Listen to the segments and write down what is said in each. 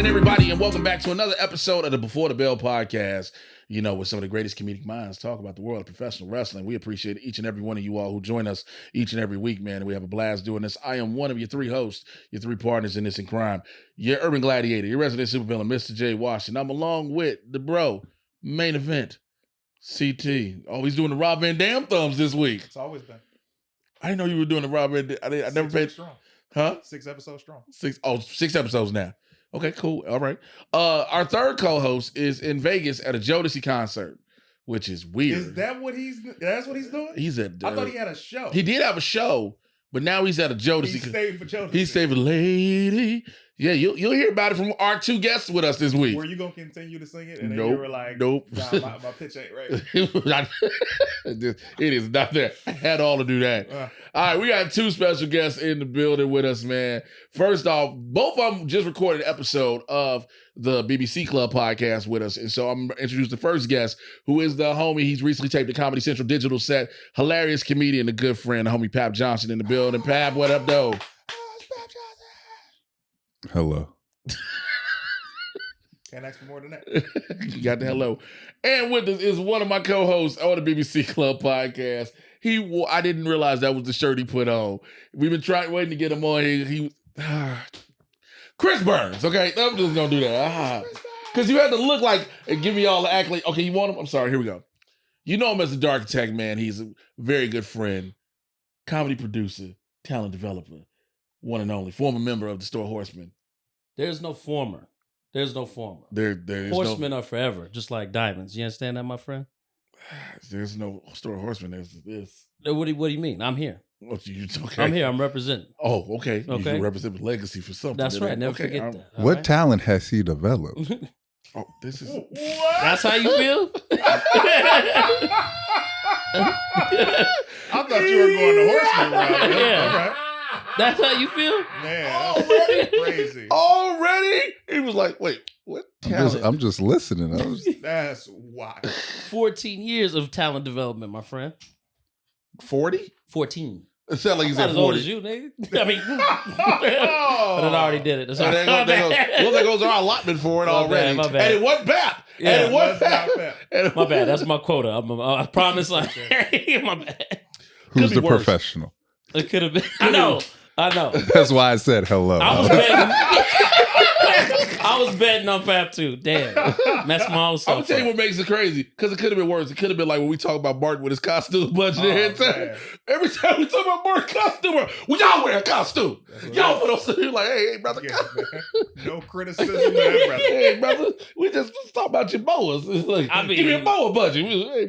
everybody, and welcome back to another episode of the Before the Bell podcast. You know, with some of the greatest comedic minds talk about the world of professional wrestling. We appreciate each and every one of you all who join us each and every week, man. And we have a blast doing this. I am one of your three hosts, your three partners in this in crime. Your urban gladiator, your resident supervillain, Mr. J. Washington. I'm along with the bro, main event, CT. Oh, he's doing the Rob Van Dam thumbs this week. It's always been. I didn't know you were doing the Rob Van Dam. I never paid. Strong. Huh? 6 episodes strong. 6 episodes now. Okay, cool. All right. Our third co-host is in Vegas at a Jodeci concert, which is weird. Is that what that's what he's doing? He's at I thought he had a show. He did have a show, but now he's at a Jodeci. He's staying for Jodeci. He's staying for Lady. Yeah, you'll hear about it from our two guests with us this week. Were you gonna continue to sing it? And then Nope. you were like, Nope. Nah, my pitch ain't right. It is not there. I had all to do that. All right, we got two special guests in the building with us, man. First off, both of them just recorded an episode of the BBC Club podcast with us. And so I'm going to introduce the first guest, who is the homie. He's recently taped the Comedy Central digital set. Hilarious comedian, a good friend, the homie Pap Johnson in the building. Pap, what up, though? Hello. Can't ask for more than that. You got the hello. And with us is one of my co-hosts on the BBC Club podcast. I didn't realize that was the shirt he put on. We've been waiting to get him on here. Chris Burns, okay? I'm just going to do that. Because you had to look like and give me all the accolades. Okay, you want him? I'm sorry, here we go. You know him as the Dark Attack Man. He's a very good friend, comedy producer, talent developer, one and only, former member of the Store Horsemen. There's no former. There is Horsemen are forever, just like diamonds. You understand that, my friend? There's no Store Horsemen. There's this. What do you mean? I'm here. Okay. I'm here. I'm representing. Oh, okay. You represent legacy for something. That's right. Never forget that. What talent has he developed? Oh, this is... What? That's how you feel? I thought you were going to Horseman route. Yeah. All right. That's how you feel? Man, that's crazy. Already? He was like, wait, what talent? I'm just listening. That's wild. 14 years of talent development, my friend. 40? 14. It sounded like he's Not at as old 40. as you, nigga. I mean, but I already did it. That's And there goes our allotment for it already. My bad. And it wasn't Pap. Yeah. And it wasn't Pap. My bad. That's my quota. I promise. My bad. Who's the worse. professional? It could have been. I know. That's why I said hello. I was betting on Pap too. Damn. That's my own I'm stuff. gonna tell you what makes it crazy, because it could have been worse. It could have been like when we talk about Martin with his costume budget every time we talk about Martin's costume, well, y'all wear a costume. Y'all put on something like, hey, brother. Yeah, no criticism there, brother. Hey, brother, we just talk about your boas. It's like, I mean, give me a boa budget. Hey,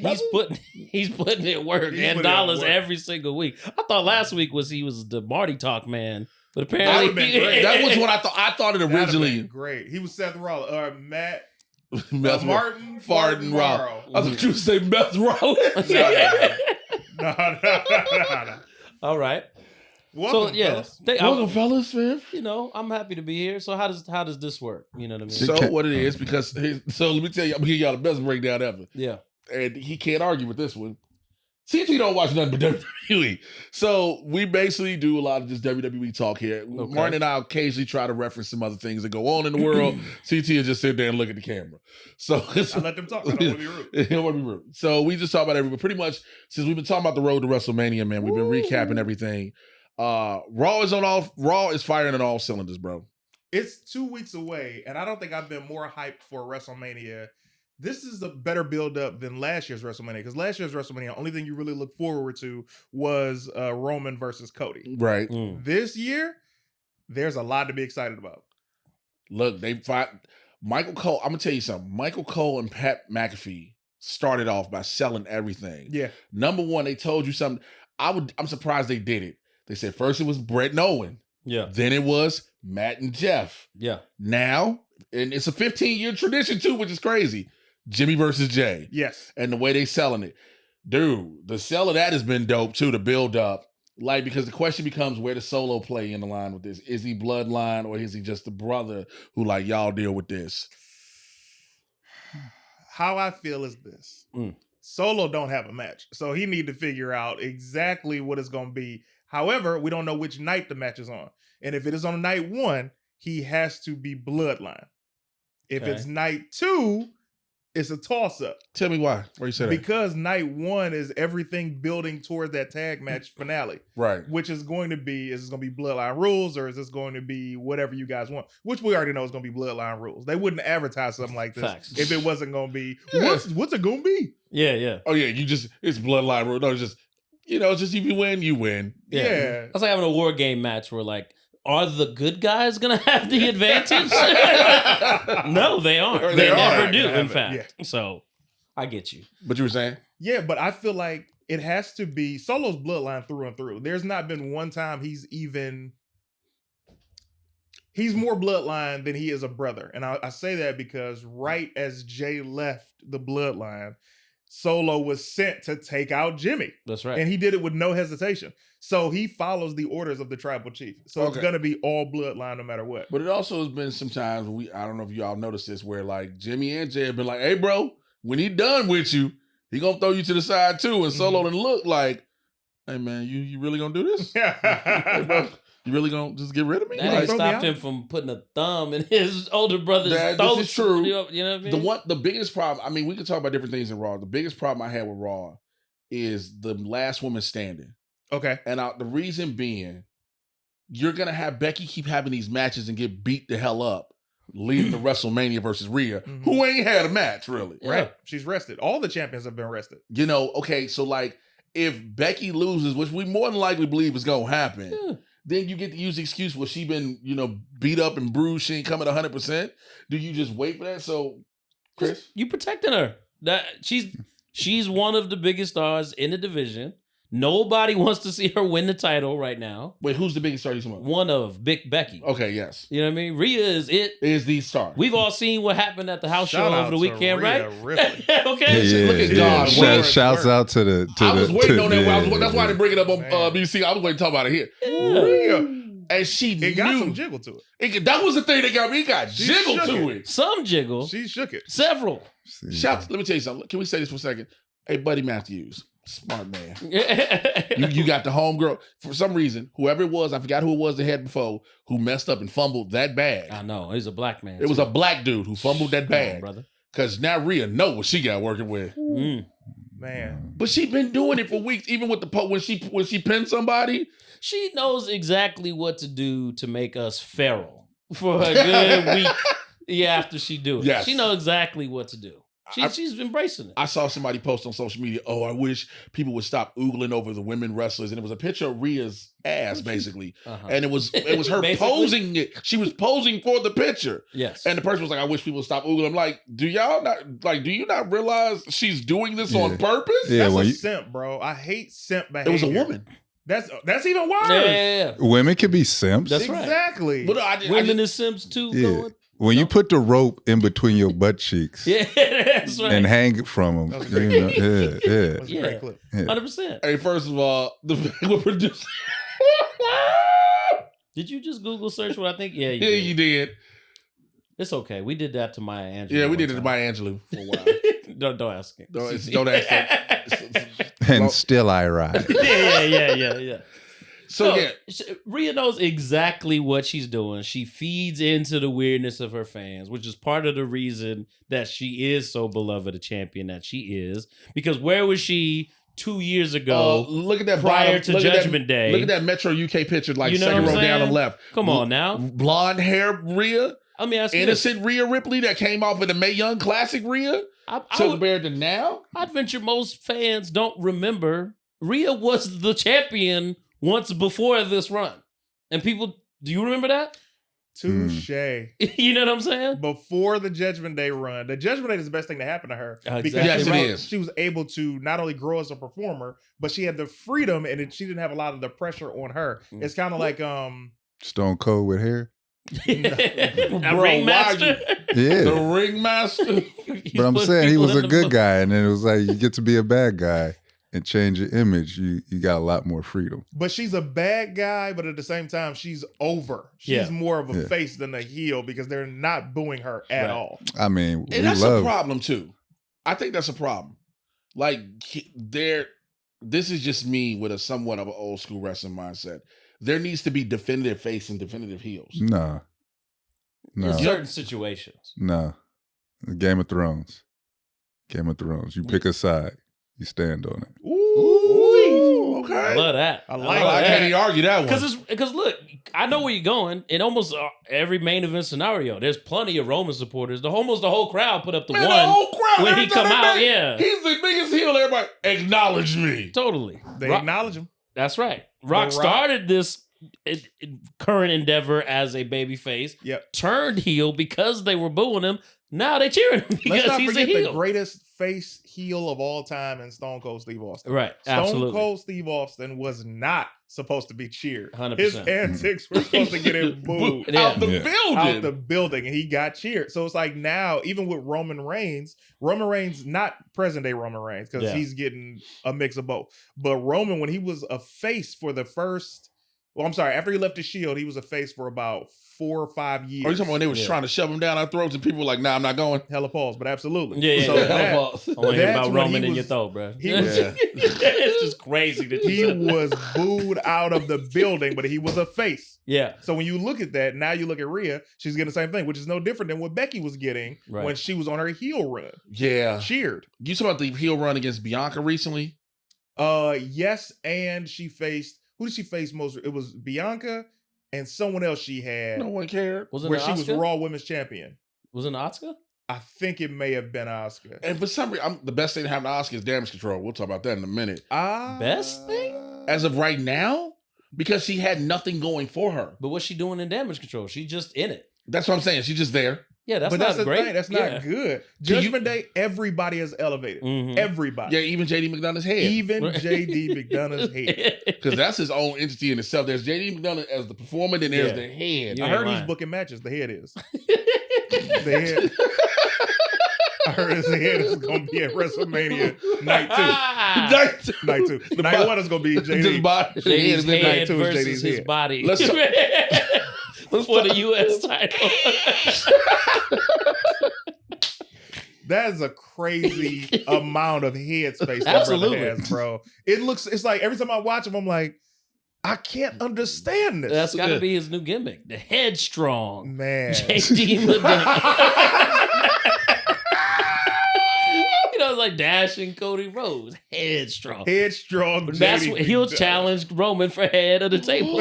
he's putting in work and dollars every single week. I thought last week he was the Marty Talk man. But apparently, that was what I thought. I thought it originally. Great. He was Seth Rollins. Matt Martin Fartin Roll. I thought you would say Meth Rollins. No. All right. Welcome, fellas. Welcome, fellas, man. You know, I'm happy to be here. So how does this work? You know what I mean? So what it is, because so let me tell you, I'm gonna give y'all the best breakdown ever. Yeah. And he can't argue with this one. CT don't watch nothing but WWE. So we basically do a lot of just WWE talk here. Okay. Martin and I occasionally try to reference some other things that go on in the world. CT will just sit there and look at the camera. So I let them talk. I don't want to be rude. I don't want to be rude. So we just talk about everything. But pretty much, since we've been talking about the road to WrestleMania, man, we've been recapping everything. Raw is firing on all cylinders, bro. It's 2 weeks away, and I don't think I've been more hyped for WrestleMania. This is a better build-up than last year's WrestleMania, because last year's WrestleMania, only thing you really look forward to was Roman versus Cody. Right. This year, there's a lot to be excited about. Look, they fought Michael Cole. I'm gonna tell you something. Michael Cole and Pat McAfee started off by selling everything. Yeah. Number one, they told you something. I'm surprised they did it. They said first it was Brett and Owen. Yeah. Then it was Matt and Jeff. Yeah. Now, and it's a 15-year tradition too, which is crazy. Jimmy versus Jay. Yes. And the way they selling it. Dude, the sell of that has been dope too, to build up. Like, because the question becomes, where does Solo play in the line with this? Is he bloodline, or is he just the brother who like, y'all deal with this? How I feel is this. Solo don't have a match. So he need to figure out exactly what it's going to be. However, we don't know which night the match is on. And if it is on night one, he has to be bloodline. If Okay. it's night 2, it's a toss-up. Tell me why. Why you say that? Because night 1 is everything building toward that tag match finale. Right. Which is going to be, is this going to be Bloodline Rules or is this going to be whatever you guys want? Which we already know is going to be Bloodline Rules. They wouldn't advertise something like this Facts. if it wasn't going to be, Yeah. what's it going to be? Oh yeah, it's bloodline rule. No, it's just it's just if you win, you win. Yeah. That's like having a war game match where like, are the good guys gonna have the advantage? No, they aren't. Or They they never are. do, They in haven't. fact. So I get you. But you were saying? Yeah, but I feel like it has to be Solo's bloodline through and through. There's not been one time he's more bloodline than he is a brother. And I say that because right as Jay left the bloodline, Solo was sent to take out Jimmy. That's right. And he did it with no hesitation. So he follows the orders of the tribal chief. So it's Okay. going to be all bloodline no matter what. But it also has been some times I don't know if y'all noticed this, where like Jimmy and Jay have been like, hey bro, when he done with you, he gonna throw you to the side too. And Solo done look like, hey man, you really gonna do this? Hey, bro, you really gonna just get rid of me? That Like, ain't throw me stopped out? him from putting a thumb in his older brother's This throat. is true. You know what I mean? The biggest problem, I mean, we could talk about different things in Raw. The biggest problem I had with Raw is the last woman standing. Okay. And the reason being, you're going to have Becky keep having these matches and get beat the hell up, leading to WrestleMania versus Rhea, who ain't had a match, really. Yeah. Right. She's rested. All the champions have been rested. Okay, so like, if Becky loses, which we more than likely believe is going to happen, Yeah. then you get to use the excuse, well, she been, beat up and bruised, she ain't coming 100%. Do you just wait for that? So, Chris? You protecting her. That she's one of the biggest stars in the division. Nobody wants to see her win the title right now. Wait, who's the biggest star you talking about? One of Big Becky. Okay, yes. You know what I mean? Rhea is it. Is the star. We've all seen what happened at the house Shout show out over the to weekend, Ria right? Ripley. Okay. Look at God. Word, Shouts word. out to the. I was waiting on that. That's why I didn't bring it up on Man. BBC. I was waiting to talk about it here. Yeah. Rhea. And she It got some knew. jiggle to it. That was the thing that got me. It got She jiggle shook to it. it. Some jiggle. She shook it. Several. Shout, let me tell you something. Can we say this for a second? Hey, Buddy Matthews, smart man. You got the homegirl. For some reason, whoever it was, I forgot who it was that had before, who messed up and fumbled that bag. I know. He's a black man. It was too. a black dude who fumbled that Come on, bag. brother. Because now Rhea know what she got working with. Mm. Man. But she been doing it for weeks, even with the when she pinned somebody. She knows exactly what to do to make us feral for a good week after she do it. Yes. She knows exactly what to do. She's embracing it. I saw somebody post on social media, oh, I wish people would stop oogling over the women wrestlers. And it was a picture of Rhea's ass, basically. Uh-huh. And it was her Basically? posing it. She was posing for the picture. Yes. And the person was like, I wish people would stop oogling. I'm like, do you not realize she's doing this on purpose? Yeah, That's when a you, simp, bro. I hate simp It behavior. was a woman. That's even worse. yeah. women can be simps. That's right. Exactly. But I Women is Sims too. Yeah. Going. When you put the rope in between your butt cheeks Yeah, that's right. and hang it from That was them, great. yeah. That's a Yeah. great clip. 100%. Hey, first of all, the producer. Did you just Google search what I think? Yeah, you Yeah, did. you did. It's okay. We did that to Maya Angelou. Yeah, we one did it to time. Maya Angelou for a while. Don't ask it. Don't ask that. And still I ride. Yeah. So, yeah. Rhea knows exactly what she's doing. She feeds into the weirdness of her fans, which is part of the reason that she is so beloved a champion that she is. Because where was she 2 years ago? Look at that prior to look at Judgment Day. Look at that Metro UK picture, like You know second what row I'm down on saying? the left. Come on now. Blonde hair Rhea, Let me ask you this. innocent Rhea Ripley that came off of the Mae Young Classic Rhea. So compared to now, I'd venture most fans don't remember Rhea was the champion once before this run. And people, do you remember that? Touche. You know what I'm saying? Before the Judgment Day run, the Judgment Day is the best thing to happen to her Exactly Yes, it right. is. she was able to not only grow as a performer, but she had the freedom and she didn't have a lot of the pressure on her. Mm. It's kind of like Stone Cold with hair. A Bro, ringmaster. Yeah. the ringmaster. But I'm saying he was a good guy, and then it was like you get to be a bad guy and change your image. You got a lot more freedom. But she's a bad guy, but at the same time, she's over. She's Yeah. more of a Yeah. face than a heel because they're not booing her at Right. all. I mean, we And that's love. a problem too. I think that's a problem. Like this is just me with a somewhat of an old school wrestling mindset. There needs to be definitive face and definitive heels. Nah, No. In certain situations. No. Game of Thrones. Game of Thrones. You pick a side. You stand on it. Ooh, okay. I love that. I like I that. can't even argue that one. Because look, I know where you're going. In almost every main event scenario, there's plenty of Roman supporters. Almost the whole crowd put up the Man, one the whole crowd, when he every time come they out. make- Yeah, He's the biggest heel. Everybody acknowledge me. totally. They Rock- acknowledge him. That's right. Rock started this current endeavor as a babyface. Yep. Turned heel because they were booing him. Now they cheering him Let's because not he's a forget the heel. greatest face heel of all time in Stone Cold Steve Austin. Right. Stone Absolutely. Cold Steve Austin was not supposed to be cheered. 100%. His antics were supposed to get him booed Yeah. Out the Yeah. building. out the building, and he got cheered. So it's like now, even with Roman Reigns, not present day Roman Reigns, because Yeah. he's getting a mix of both. But Roman, when he was a face for the first, after he left the Shield, he was a face for about 4 or 5 years. Are you talking about when they was trying to shove him down our throats and people were like, nah, I'm not going? Hella pause, but absolutely. Yeah, yeah, So yeah. that- I want to hear that's about when Roman he in your was- throat, bro. he was- It's just crazy that you he said that. was booed out of the building, but he was a face. Yeah. So when you look at that, now you look at Rhea, she's getting the same thing, which is no different than what Becky was getting Right. when she was on her heel run. Yeah. Cheered. You talking about the heel run against Bianca recently? Yes, and she faced, who did she face most? It was Bianca and someone else she had, No one cared. Was it where an she was Oscar? Raw Women's Champion. Was it an Oscar? I think it may have been Asuka. And for some reason, the best thing to happen to Oscar is damage control. We'll talk about that in a minute. Best thing? As of right now, because she had nothing going for her. But what's she doing in damage control? She just in it. That's what I'm saying. She's just there. Yeah, that's but not that's the great. thing. That's Yeah. not good. Can you- Judgment Day, everybody is elevated. Mhm. Everybody. Yeah, even JD McDonough's head. Even JD McDonough's head. Because that's his own entity in itself. There's JD McDonough as the performer, then there's Yeah. the head. You I ain't heard he's lying. booking matches. The head is. The head. I heard his head is going to be at WrestleMania night 2. Night 2. Night 1 is going to be Just JD. body. JD's Night head two is versus JD's his head. body. Let's talk- For the U.S. title. That is a crazy amount of head space that Absolutely. brother has, bro. It's like every time I watch him, I'm like, I can't understand this. That's got to be his new gimmick. The headstrong. Man. JD McDonough. You know, it's like Dash and Cody Rhodes. Headstrong. Headstrong. But that's JD what he'll McDonough. challenge Roman for head of the table.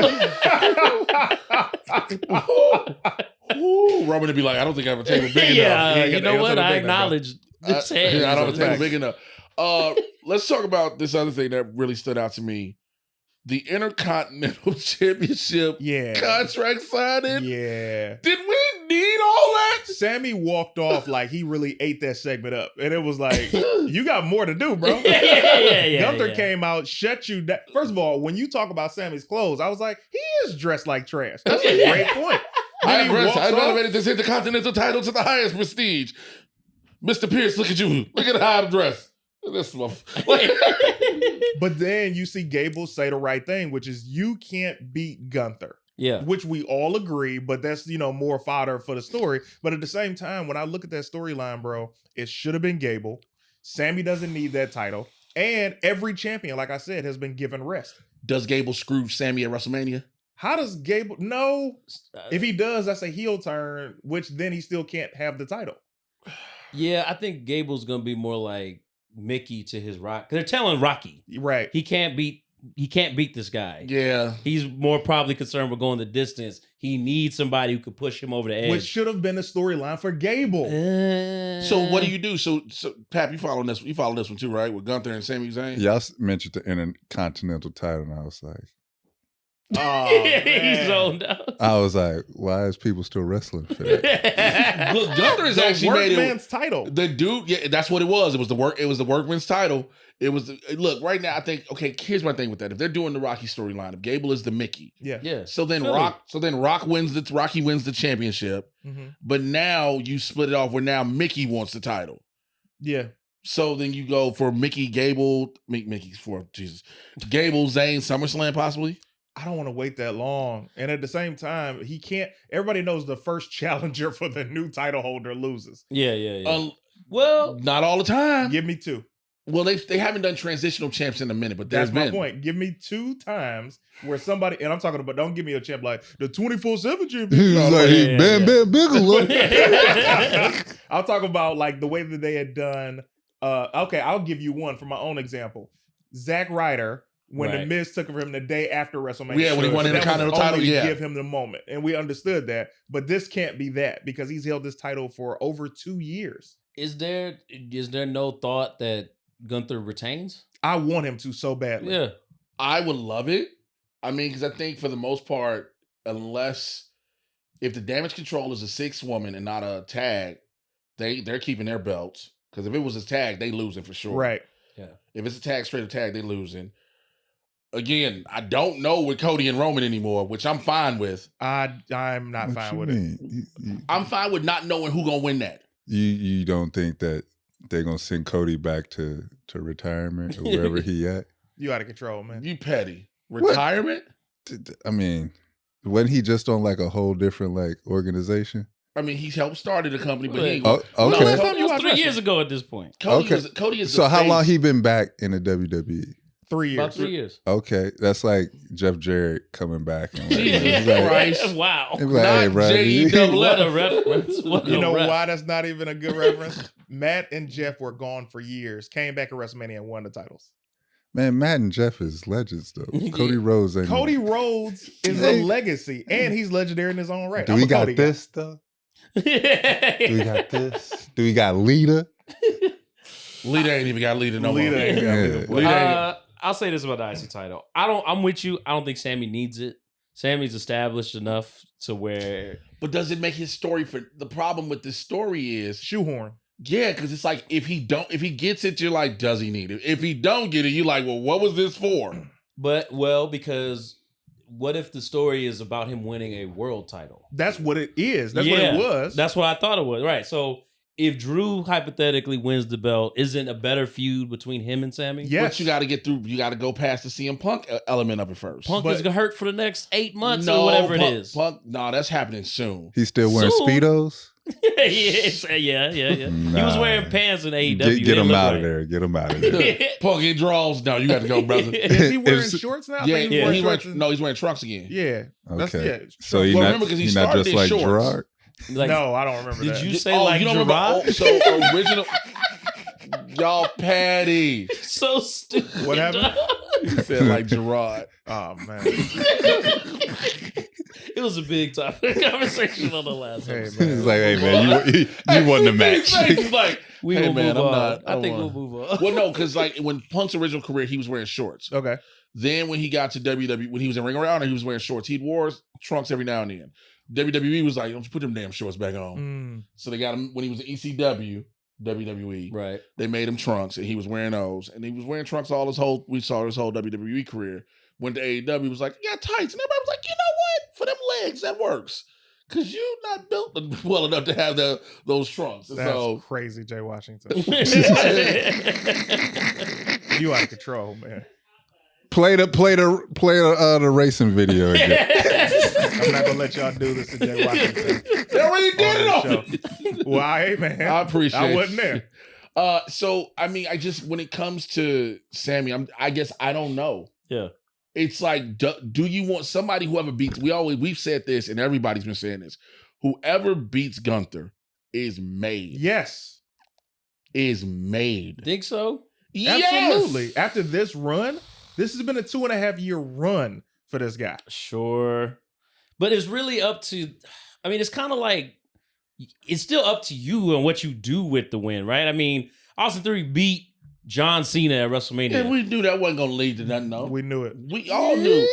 Ooh, Roman would be like, I don't think I have a table big enough. Yeah, He ain't you got know the what? table I big enough, bro. acknowledge this head. I don't have a table Facts. big enough. Let's talk about this other thing that really stood out to me. The Intercontinental Championship Yeah. contract signing. Yeah. Did we need all that? Sammy walked off like he really ate that segment up. And it was like, you got more to do, bro. Yeah. Gunther came out, shut you down. First of all, when you talk about Sammy's clothes, I was like, he is dressed like trash. That's a great point. Then he walks I've off. elevated this Intercontinental title to the highest prestige. Mr. Pierce, look at you. Look at how I'm dressed. This one. But then you see Gable say the right thing, which is you can't beat Gunther, Yeah. which we all agree, but that's, more fodder for the story. But at the same time, when I look at that storyline, bro, it should have been Gable. Sammy doesn't need that title. And every champion, like I said, has been given rest. Does Gable screw Sammy at WrestleMania? How does Gable? No. If he does, that's a heel turn, which then he still can't have the title. Yeah, I think Gable's gonna be more like Mickey to his Rock. They're telling Rocky Right. he can't beat this guy. Yeah. He's more probably concerned with going the distance. He needs somebody who could push him over the edge. Which should have been the storyline for Gable. So what do you do? So Pap, you following this? You follow this one too, right? With Gunther and Sami Zayn. Y'all mentioned the Intercontinental title, and I was like, Oh, He's man. zoned out. why is people still wrestling for that? Look, Gunther has The actually made it. workman's title. The dude, yeah, that's what it was. It was the workman's title. It was look right now. I think here's my thing with that. If they're doing the Rocky storyline, if Gable is the Mickey, Yeah. Yeah. so then Philly. Rocky wins the championship. Mhm. But now you split it off where now Mickey wants the title. Yeah. So then you go for Mickey, Gable, Mickey's for Jesus, Gable, Zayn, SummerSlam possibly. I don't want to wait that long. And at the same time, he can't. Everybody knows the first challenger for the new title holder loses. Yeah. Well, Not all the time. Give me 2. Well, they haven't done transitional champs in a minute, but there's That's my been. point. Give me 2 times where somebody, and I'm talking about, don't give me a champ like the 24/7 champion. He was like, yeah, Bam yeah. Bam Bigelow. I'll talk about like the way that they had done. Okay, I'll give you one from my own example. Zack Ryder, when the Right. Miz took over him the day after WrestleMania. Yeah, when he won the that was Intercontinental title, only to yeah. give him the moment, and we understood that. But this can't be that because he's held this title for over 2 years. Is there no thought that Gunther retains? I want him to so badly. Yeah. I would love it. I mean, because I think for the most part, unless if the Damage Control is a 6 woman and not a tag, they're keeping their belts. Because if it was a tag, they losing for sure. Right. Yeah. If it's a tag, straight up tag, they losing. Again, I don't know with Cody and Roman anymore, which I'm fine with. I'm not What fine you with it. mean? I'm fine with not knowing who gonna win that. You don't think that they're gonna send Cody back to retirement or wherever he at? You out of control, man. You petty. Retirement? I mean, wasn't he just on like a whole different like organization? I mean, he's helped started the company, but he ain't Oh, gonna- okay. No, last time That you was watched 3 years wrestling? ago at this point. Cody is So the how long face. he been back in the WWE? 3 years. About 3 years. Okay, that's like Jeff Jarrett coming back. And like, Jesus it's like- Christ. Wow. it's like, hey, Not bro, J.E.W. What a reference. What You a know ref. why that's not even a good reference? Matt and Jeff were gone for years, came back at WrestleMania and won the titles. man, Matt and Jeff is legends though. Yeah. Cody Rhodes ain't. Cody Rhodes is Hey. a legacy, and he's legendary in his own right. Do I'm we a got Cody guy. this though? Do we got this? Do we got Lita? Lita ain't even got Lita no Lita more. ain't got Yeah. Lita, boy. Lita I'll say this about the IC title. I'm with you. I don't think Sammy needs it. Sammy's established enough to where But does it make his story for the problem with this story is Shoehorn. yeah, because it's like if he gets it, you're like, does he need it? If he don't get it, you're like, well, what was this for? because what if the story is about him winning a world title? That's what it is. That's what Yeah, it was. That's what I thought it was. Right. So if Drew hypothetically wins the belt, isn't a better feud between him and Sammy? Yes. But you got to get through. You got to go past the CM Punk element of it first. Punk But- is gonna hurt for the next 8 months or whatever it is. Punk, no, that's happening soon. He's still wearing Soon. Speedos? yeah. He was Nah. wearing pants in AEW. Get They him look out right. of there. Get him out of there. Punk in draws. No, you got to go, brother. Is he wearing If- shorts now? I Yeah, think yeah. he's wearing shorts No, he's wearing trunks again. Yeah. That's, Okay. yeah. So he Well, not, remember, 'cause he he not started just in like shorts. Gerard? Like, No, I don't remember did that. you say like you don't Gerard? remember? So original. Y'all patty. So stupid. What happened? He said like Gerard. Oh, man. It was a big topic conversation on the last Hey, episode. man. He's like, hey man, you won the match. He's like, We hey will man, move I'm on. not. I think don't we'll want- move on. Well, no, because like when Punk's original career, he was wearing shorts. Okay. Then when he got to WWE, when he was in Ring of Honor, he was wearing shorts. He wore trunks every now and then. WWE was like, don't you put them damn shorts back on. Mm. So they got him when he was in ECW, WWE. Right. They made him trunks, and he was wearing those. And he was wearing trunks all his whole. We saw his whole WWE career. Went to AEW, he was like, "You got tights," and everybody was like, "You know what? For them legs, that works." Cause you not built well enough to have those trunks. And That's so crazy, Jay Washington. You out of control, man. Play the racing video again. I'm not gonna let y'all do this to Jay Washington. they already did it on on this show. Well, hey man, I appreciate I wasn't there. So I mean, I just when it comes to Sammy, I guess I don't know. Yeah. It's like, do you want somebody whoever beats? We've said this, and everybody's been saying this. Whoever beats Gunther is made. Yes, Is made. Think so? absolutely. After this run, this has been a 2.5 year run for this guy. Sure. But it's really up to, I mean, it's kind of like, it's still up to you and what you do with the win, right? I mean, Austin Theory beat John Cena at WrestleMania. Yeah, we knew that wasn't gonna lead to nothing. though. We knew it. We all knew.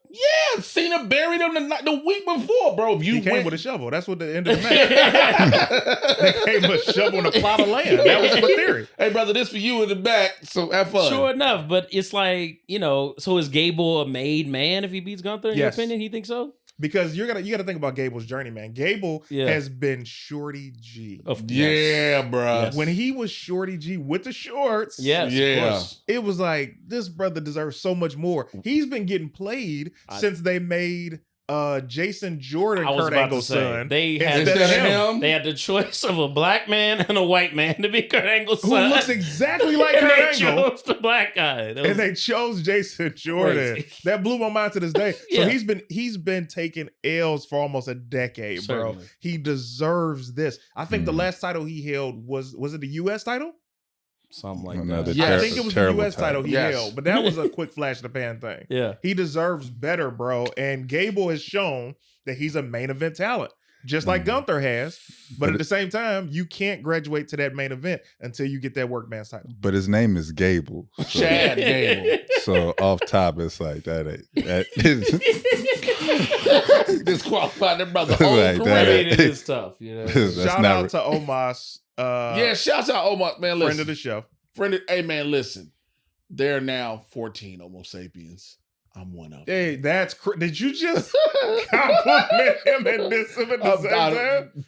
Yeah, Cena buried him the week before, bro. If you He came went, with a shovel. That's what the end of the match. They came with a shovel and a plot of land. That was my theory. hey brother, this for you in the back. So have fun. Sure enough, but it's like, so is Gable a made man if he beats Gunther, in your Yes. opinion? He thinks so? Because you gotta think about Gable's journey, man. Gable Yeah. has been Shorty G. Yeah, bro. Yes. When he was Shorty G with the shorts, Yes, Yeah. of course. it was like this brother deserves so much more. He's been getting played since they made Jason Jordan, I was Kurt about to Angle's say, son. they had instead of him, They had the choice of a black man and a white man to be Kurt Angle's who son. looks exactly like and Kurt they Angle. chose the black guy. That And was- they chose Jason Jordan. Crazy. That blew my mind to this day. Yeah. So he's been taking L's for almost a decade, bro. Certainly. He deserves this. I think the last title he held was it the US title? Something like Another that. Yeah. I think it was the terrible US title he Yes. held, but that was a quick flash in the pan thing. Yeah. He deserves better, bro. And Gable has shown that he's a main event talent, just like Gunther has. But at the same time, you can't graduate to that main event until you get that workman's title. But his name is Gable. So, Chad Gable. so off top, it's like that is Disqualified their brother. Like Whole that. career. I mean, it is tough, you know. that's Shout not out to Omos, Yeah, shouts out Omar, man. Listen, friend of the show. hey man, listen. There are now 14 Homo sapiens. I'm one of them. Hey, that's did you just compliment him and diss him at the same time?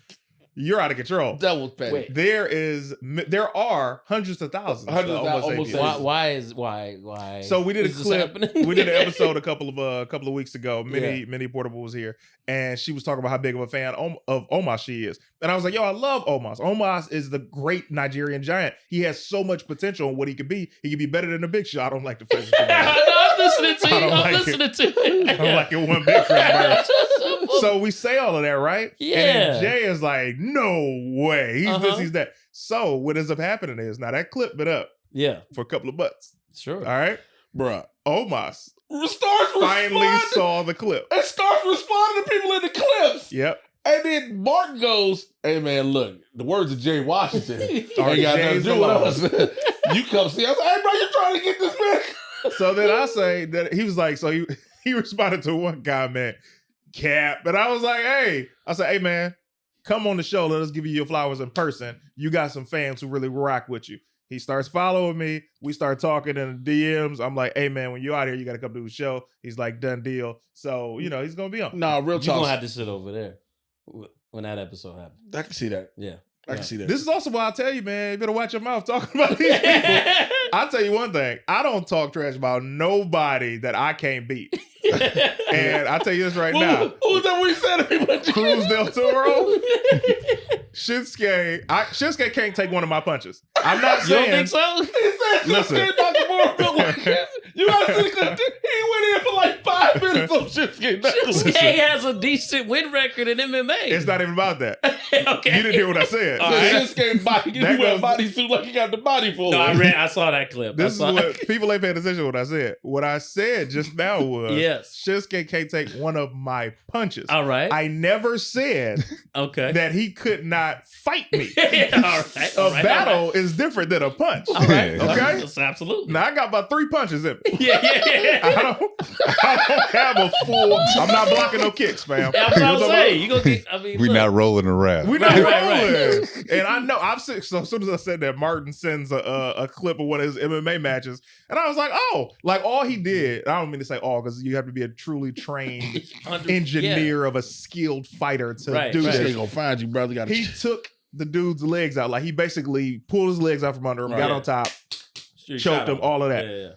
You're out of control. That was petty. Wait. There are hundreds of thousands. Hundreds of Homo Homo sapiens. sapiens. Why? So we did a is this clip. happening? We did an episode a couple of weeks ago. Yeah. Minnie Portable was here, and she was talking about how big of a fan of Omos she is. And I was like, "Yo, I love Omos. Omos is the great Nigerian giant. He has so much potential in what he could be. He could be better than the Big Show. I don't like the physics. I'm listening to you. I don't I'm like listening to you. I don't like it one bit, Chris Burns. So we say all of that, right? Yeah. And then Jay is like, "No way. He's this. Uh-huh. He's that." So what ends up happening is now that clip been up Yeah, for a couple of months. sure. All right, Bruh. Omos Starts finally responding. saw the clip. And starts responding to people in the clips. Yep. And then Martin goes, "Hey man, look, the words of Jay Washington ain't got nothing to Jay's do with alone. us. You come see us. Hey bro, you trying to get this man?" So then I say that he was like, so he responded to one comment, Cap. And I was like, hey, I said, hey man, come on the show. Let us give you your flowers in person. You got some fans who really rock with you. He starts following me. We start talking in the DMs. I'm like, hey man, when you're out here, you got to come do the show. He's like, done deal. So, he's going to be on. Nah, real You're talk. gonna have to sit over there when that episode happens. I can see that. Yeah. I can see that. This is also why I tell you, man, you better watch your mouth talking about these people. I'll tell you one thing. I don't talk trash about nobody that I can't beat. And I tell you this right now. Who was that we said to people? Cruz del Toro, Shinsuke can't take one of my punches. I'm not You don't saying. think so? He said, Listen. You gotta see the clip. He went in for like 5 minutes on Shinsuke. Shinsuke has a decent win record in MMA. It's not even about that. Okay. You didn't hear what I said. All right. Shinsuke body, he That wear a goes- bodysuit like he got the body for No, it. I saw that clip. This is what people ain't paying attention to what I said. What I said just now was Yes. Shinsuke can't take one of my punches. All right. I never said Okay. that he could not fight me. all right. A all right, battle is different than a punch. All right. Yeah. Okay? Yes, absolutely. Now I got about 3 punches in me. Yeah. I don't have a full. I'm not blocking no kicks, fam. That's what I'm saying. You gonna get? I mean, we look. not rolling around. We not Right, right, rolling. And I know I've seen. So as soon as I said that, Martin sends a clip of one of his MMA matches, and I was like, oh, like all he did. I don't mean to say all because you have to be a truly trained engineer of a skilled fighter to Right, do right. Shinsuke this. gonna find you, brother. Gotta He took the dude's legs out. Like he basically pulled his legs out from under him, Right. got on top, Street choked shadow. him, all of that. Yeah.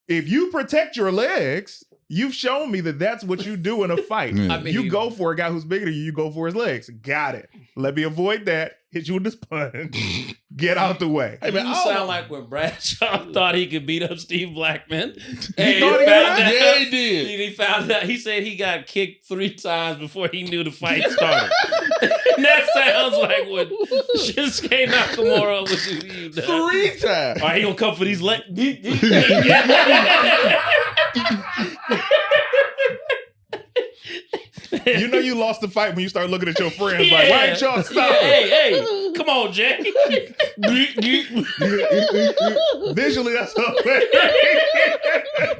If you protect your legs, you've shown me that that's what you do in a fight. Yeah. I mean, You go for a guy who's bigger than you, you go for his legs. Got it. Let me avoid that. Hit you with this punch. Get out the way. Hey, man, You sound like when Bradshaw thought he could beat up Steve Blackman. He thought he could? Yeah, he did. He found out. He said he got kicked 3 times before he knew the fight started. And that sounds like what Shinsuke Nakamura would do. You know? 3 times. All right, he gonna come for these legs. You know you lost the fight when you start looking at your friends like, why ain't y'all stopping? Hey, come on, Jay. Visually, that's all.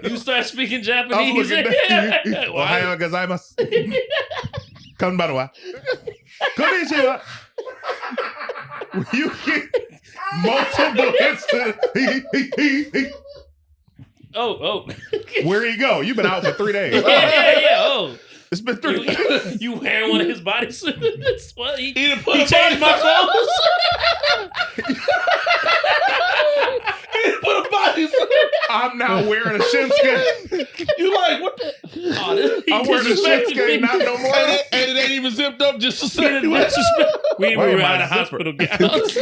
You start speaking I'm Japanese. looking at you. Why? Ohayou gozaimasu. Konbanwa. Konnichiwa. You get multiple hits to Oh. where he go? You've been out for 3 days. Yeah. Oh. It's been 3 days. You wearing one of his bodysuits? What? He He done put changed my clothes? Put a bodysuit. I'm not wearing a Shinsuke. You like what the? Oh, this, I'm wearing a Shinsuke, not no more. And it ain't even zipped up just to say. We Why were am I out of zipper? hospital gowns.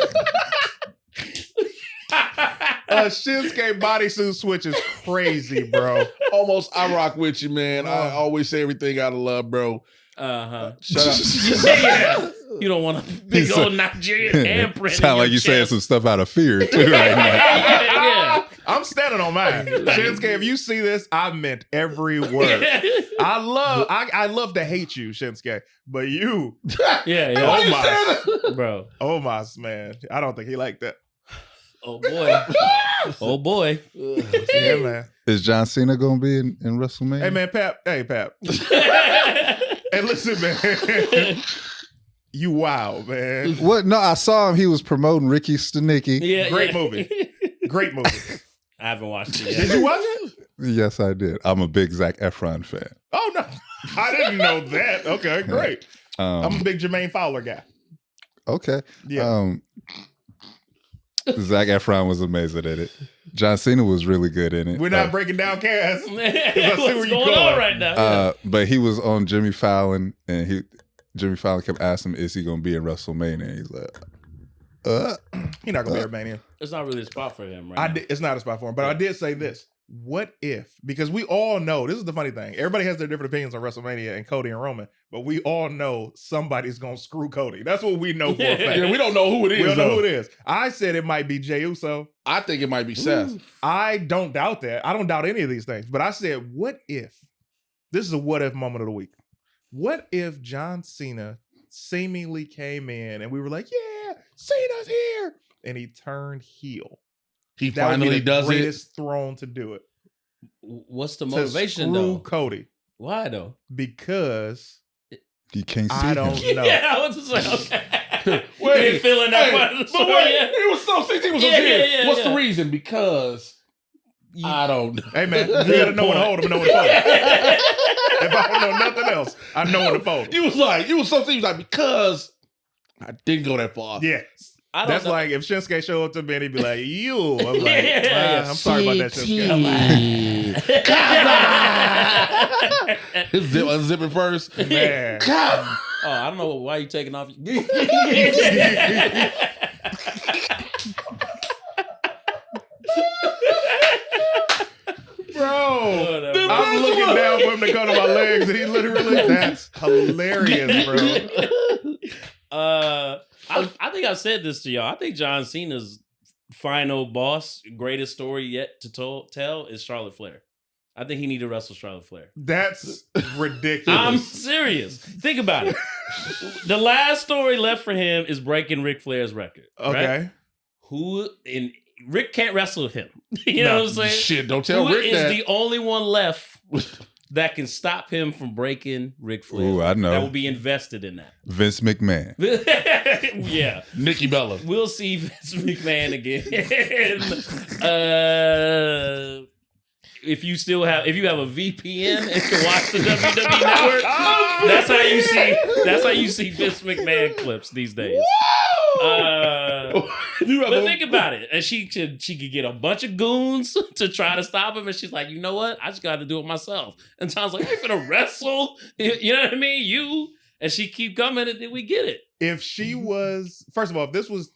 A Shinsuke bodysuit switch is crazy, bro. Almost, I rock with you, man. I always say everything out of love, bro. Shut up. Yeah. You don't want a big old Nigerian handprint. Sound like you saying some stuff out of fear too right now. Yeah. I'm standing on mine. Shinsuke, if you see this, I meant every word. I love to hate you, Shinsuke, but you, Yeah, Why you my, saying that? bro. oh my man, I don't think he liked that. Oh boy. Oh boy. Yeah, man. Is John Cena gonna be in WrestleMania? Hey, man, Pap. Hey, Pap. Hey, listen, man. You wow, man. What? No, I saw him. He was promoting Ricky Stenicki. Yeah, Great movie. Great movie. I haven't watched it Did yet. you watch it? Yes, I did. I'm a big Zac Efron fan. Oh no, I didn't know that. Okay, great. I'm a big Jermaine Fowler guy. Okay. Yeah. Zac Efron was amazing at it. John Cena was really good in it. We're not breaking down Cass. What's where you going going. on right now? Yeah. But he was on Jimmy Fallon, and Jimmy Fallon kept asking him, "Is he gonna be in WrestleMania?" And he's like, He's not gonna be Mania. It's not really a spot for him right now. It's not a spot for him. But I did say this. What if? Because we all know, this is the funny thing. Everybody has their different opinions on WrestleMania and Cody and Roman, but we all know somebody's gonna screw Cody. That's what we know for a fact. Yeah, we don't know who it is. We don't know though. who it is. I said it might be Jey Uso. I think it might be Seth. I don't doubt that. I don't doubt any of these things. But I said, what if? This is a what if moment of the week. What if John Cena seemingly came in and we were like, yeah, Cena's here. And he turned heel. He That would be finally the does it. greatest throne to do it. What's the To motivation screw though? Cody. Why though? Because "You can't see I him." don't know. Yeah, I was just like, okay. Wait, You ain't feeling that hey, part of the but story wait, yet? he was so CT was so Yeah, serious. yeah, What's yeah. the reason? Because I don't know. Hey man, you gotta know when to hold him and know when to fold him. If I don't know nothing else, I know when to fold him. You was so serious, like, because I didn't go that far. Yeah. I don't That's know. like if Shinsuke showed up to me and he'd be like, you. I'm like, Yeah. I'm sorry about that, Shinsuke. Unzipping first. Man. God. Oh, I don't know why you taking off. Bro, Whatever. I'm looking down for him to come to my legs, and he literally, that's hilarious, bro. I think I've said this to y'all. I think John Cena's final boss, greatest story yet to tell is Charlotte Flair. I think he need to wrestle Charlotte Flair. That's ridiculous. I'm serious. Think about it. The last story left for him is breaking Ric Flair's record. Okay. Right? Rick can't wrestle him. You know what I'm saying? Shit, don't tell Who Rick is that. the only one left that can stop him from breaking Ric Flair? Ooh, I know. That will be invested in that. Vince McMahon. Yeah. Nikki Bella. We'll see Vince McMahon again. If you have a VPN and can watch the WWE Network, that's how you see Vince McMahon clips these days. But think about it, and she could get a bunch of goons to try to stop him, and she's like, you know what? I just got to do it myself. And Tom's like, I ain't finna wrestle. You know what I mean? And she keep coming, and then we get it. If she was, first of all, if this was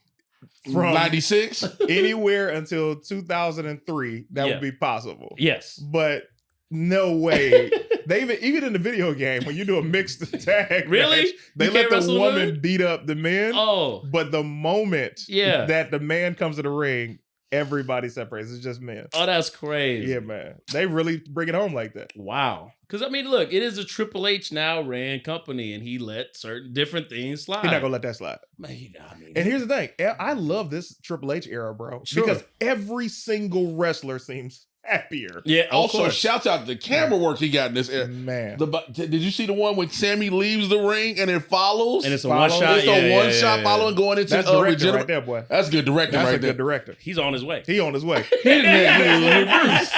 from 96. anywhere until 2003, that would be possible. Yes. But no way. They even in the video game, when you do a mixed tag Really? match, they You let can't the wrestle woman women? beat up the men. Oh. But the moment Yeah. that the man comes to the ring, everybody separates. It's just men. Oh, that's crazy. Yeah, man. They really bring it home like that. Wow. Because, I mean, look, it is a Triple H now ran company, and he let certain different things slide. He's not going to let that slide. Man, I mean, And here's the thing. I love this Triple H era, bro. Sure. Because every single wrestler seems happier. yeah, Also, shouts out to the camera work he got in this era. Man. Did you see the one when Sammy leaves the ring and it follows? and it's a Follow- one shot. It's a one shot following going into That's directing Regener- right there, boy. That's good directing That's right a there. good director. He's on his way. He on his way. He didn't make Bruce.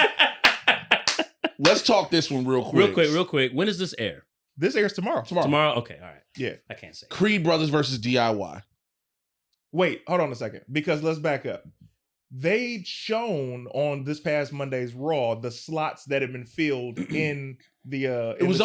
Let's talk this one real quick. Real quick. When does this air? This airs tomorrow. Tomorrow? Okay, all right. Yeah. I can't say. Creed Brothers versus DIY. Wait, hold on a second. Because let's back up. they'd shown on this past Monday's Raw the slots that had been filled in the It was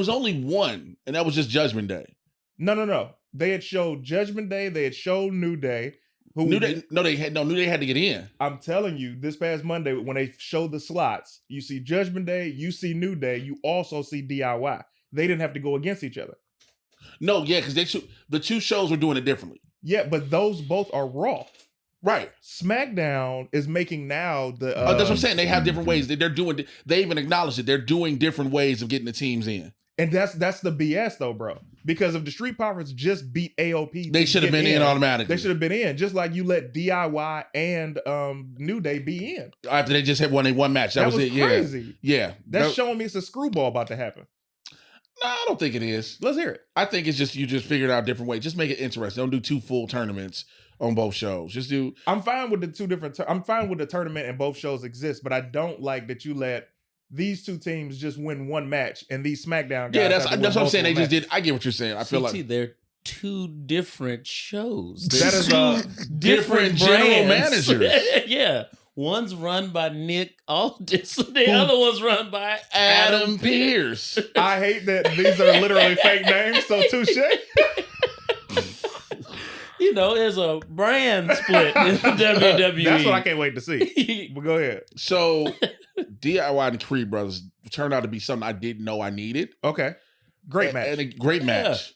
only one, and that was just Judgment Day. No. They had showed Judgment Day. They had showed New Day. New Day had to get in. I'm telling you, this past Monday when they showed the slots, you see Judgment Day, you see New Day, you also see DIY. They didn't have to go against each other. No, yeah, because the two shows were doing it differently. Yeah, but those both are Raw. Right. SmackDown is making now the. That's what I'm saying. They have different ways. They're doing. They even acknowledge it. They're doing different ways of getting the teams in. And that's the BS though, bro. Because if the Street Profits just beat AOP, they should have been in automatically. They should have been in, just like you let DIY and New Day be in after they just had one match. That was it. Crazy. Yeah. That's showing me it's a screwball about to happen. No, I don't think it is. Let's hear it. I think it's just you just figured out a different way. Just make it interesting. Don't do 2 full tournaments on both shows. Just do. I'm fine with the 2 different. I'm fine with the tournament and both shows exist, but I don't like that you let these 2 teams just win one match and these SmackDown guys. Yeah, that's what I'm saying. They just did. I get what you're saying. I feel like they're 2 different shows. That is different general managers. Yeah. One's run by Nick Aldis. The other one's run by Adam Pearce. I hate that these are literally fake names, so touche. You know, there's a brand split in WWE. That's what I can't wait to see. But go ahead. So, DIY and Creed Brothers turned out to be something I didn't know I needed. Okay. Great match. And a great match.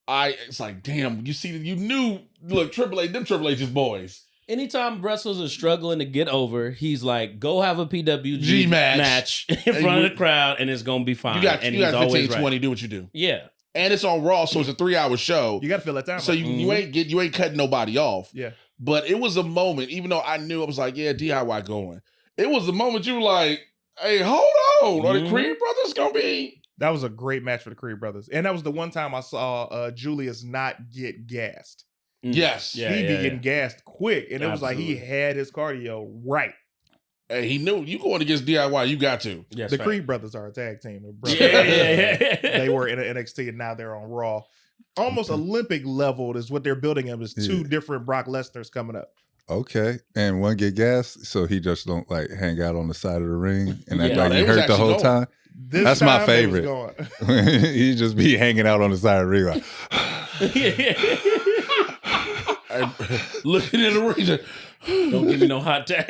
It's like, damn, you knew, look, Triple H's boys. Anytime wrestlers are struggling to get over, he's like, go have a PWG match in front of the crowd and it's going to be fine. You got 15, 20, right. do what you do. Yeah. And it's on Raw, so it's a 3-hour show. You got to fill that time. So you ain't cutting nobody off. Yeah. But it was a moment, even though I knew, I was like, yeah, DIY going. It was the moment you were like, hey, hold on. Are the Creed Brothers going to be? That was a great match for the Creed Brothers. And that was the one time I saw Julius not get gassed. Yes. He'd be getting gassed quick. And it was like he had his cardio right. Hey, he knew you going against DIY, you got to. Yes, the Creed Brothers are a tag team. Yeah. They were in NXT and now they're on Raw. Almost Olympic level is what they're building up. Is 2 different Brock Lesnar's coming up. Okay. And one get gassed, so he just don't like hang out on the side of the ring and act like he hurt the whole time. That's my favorite. He just be hanging out on the side of the ring like looking in the ring. Don't give me no hot tag.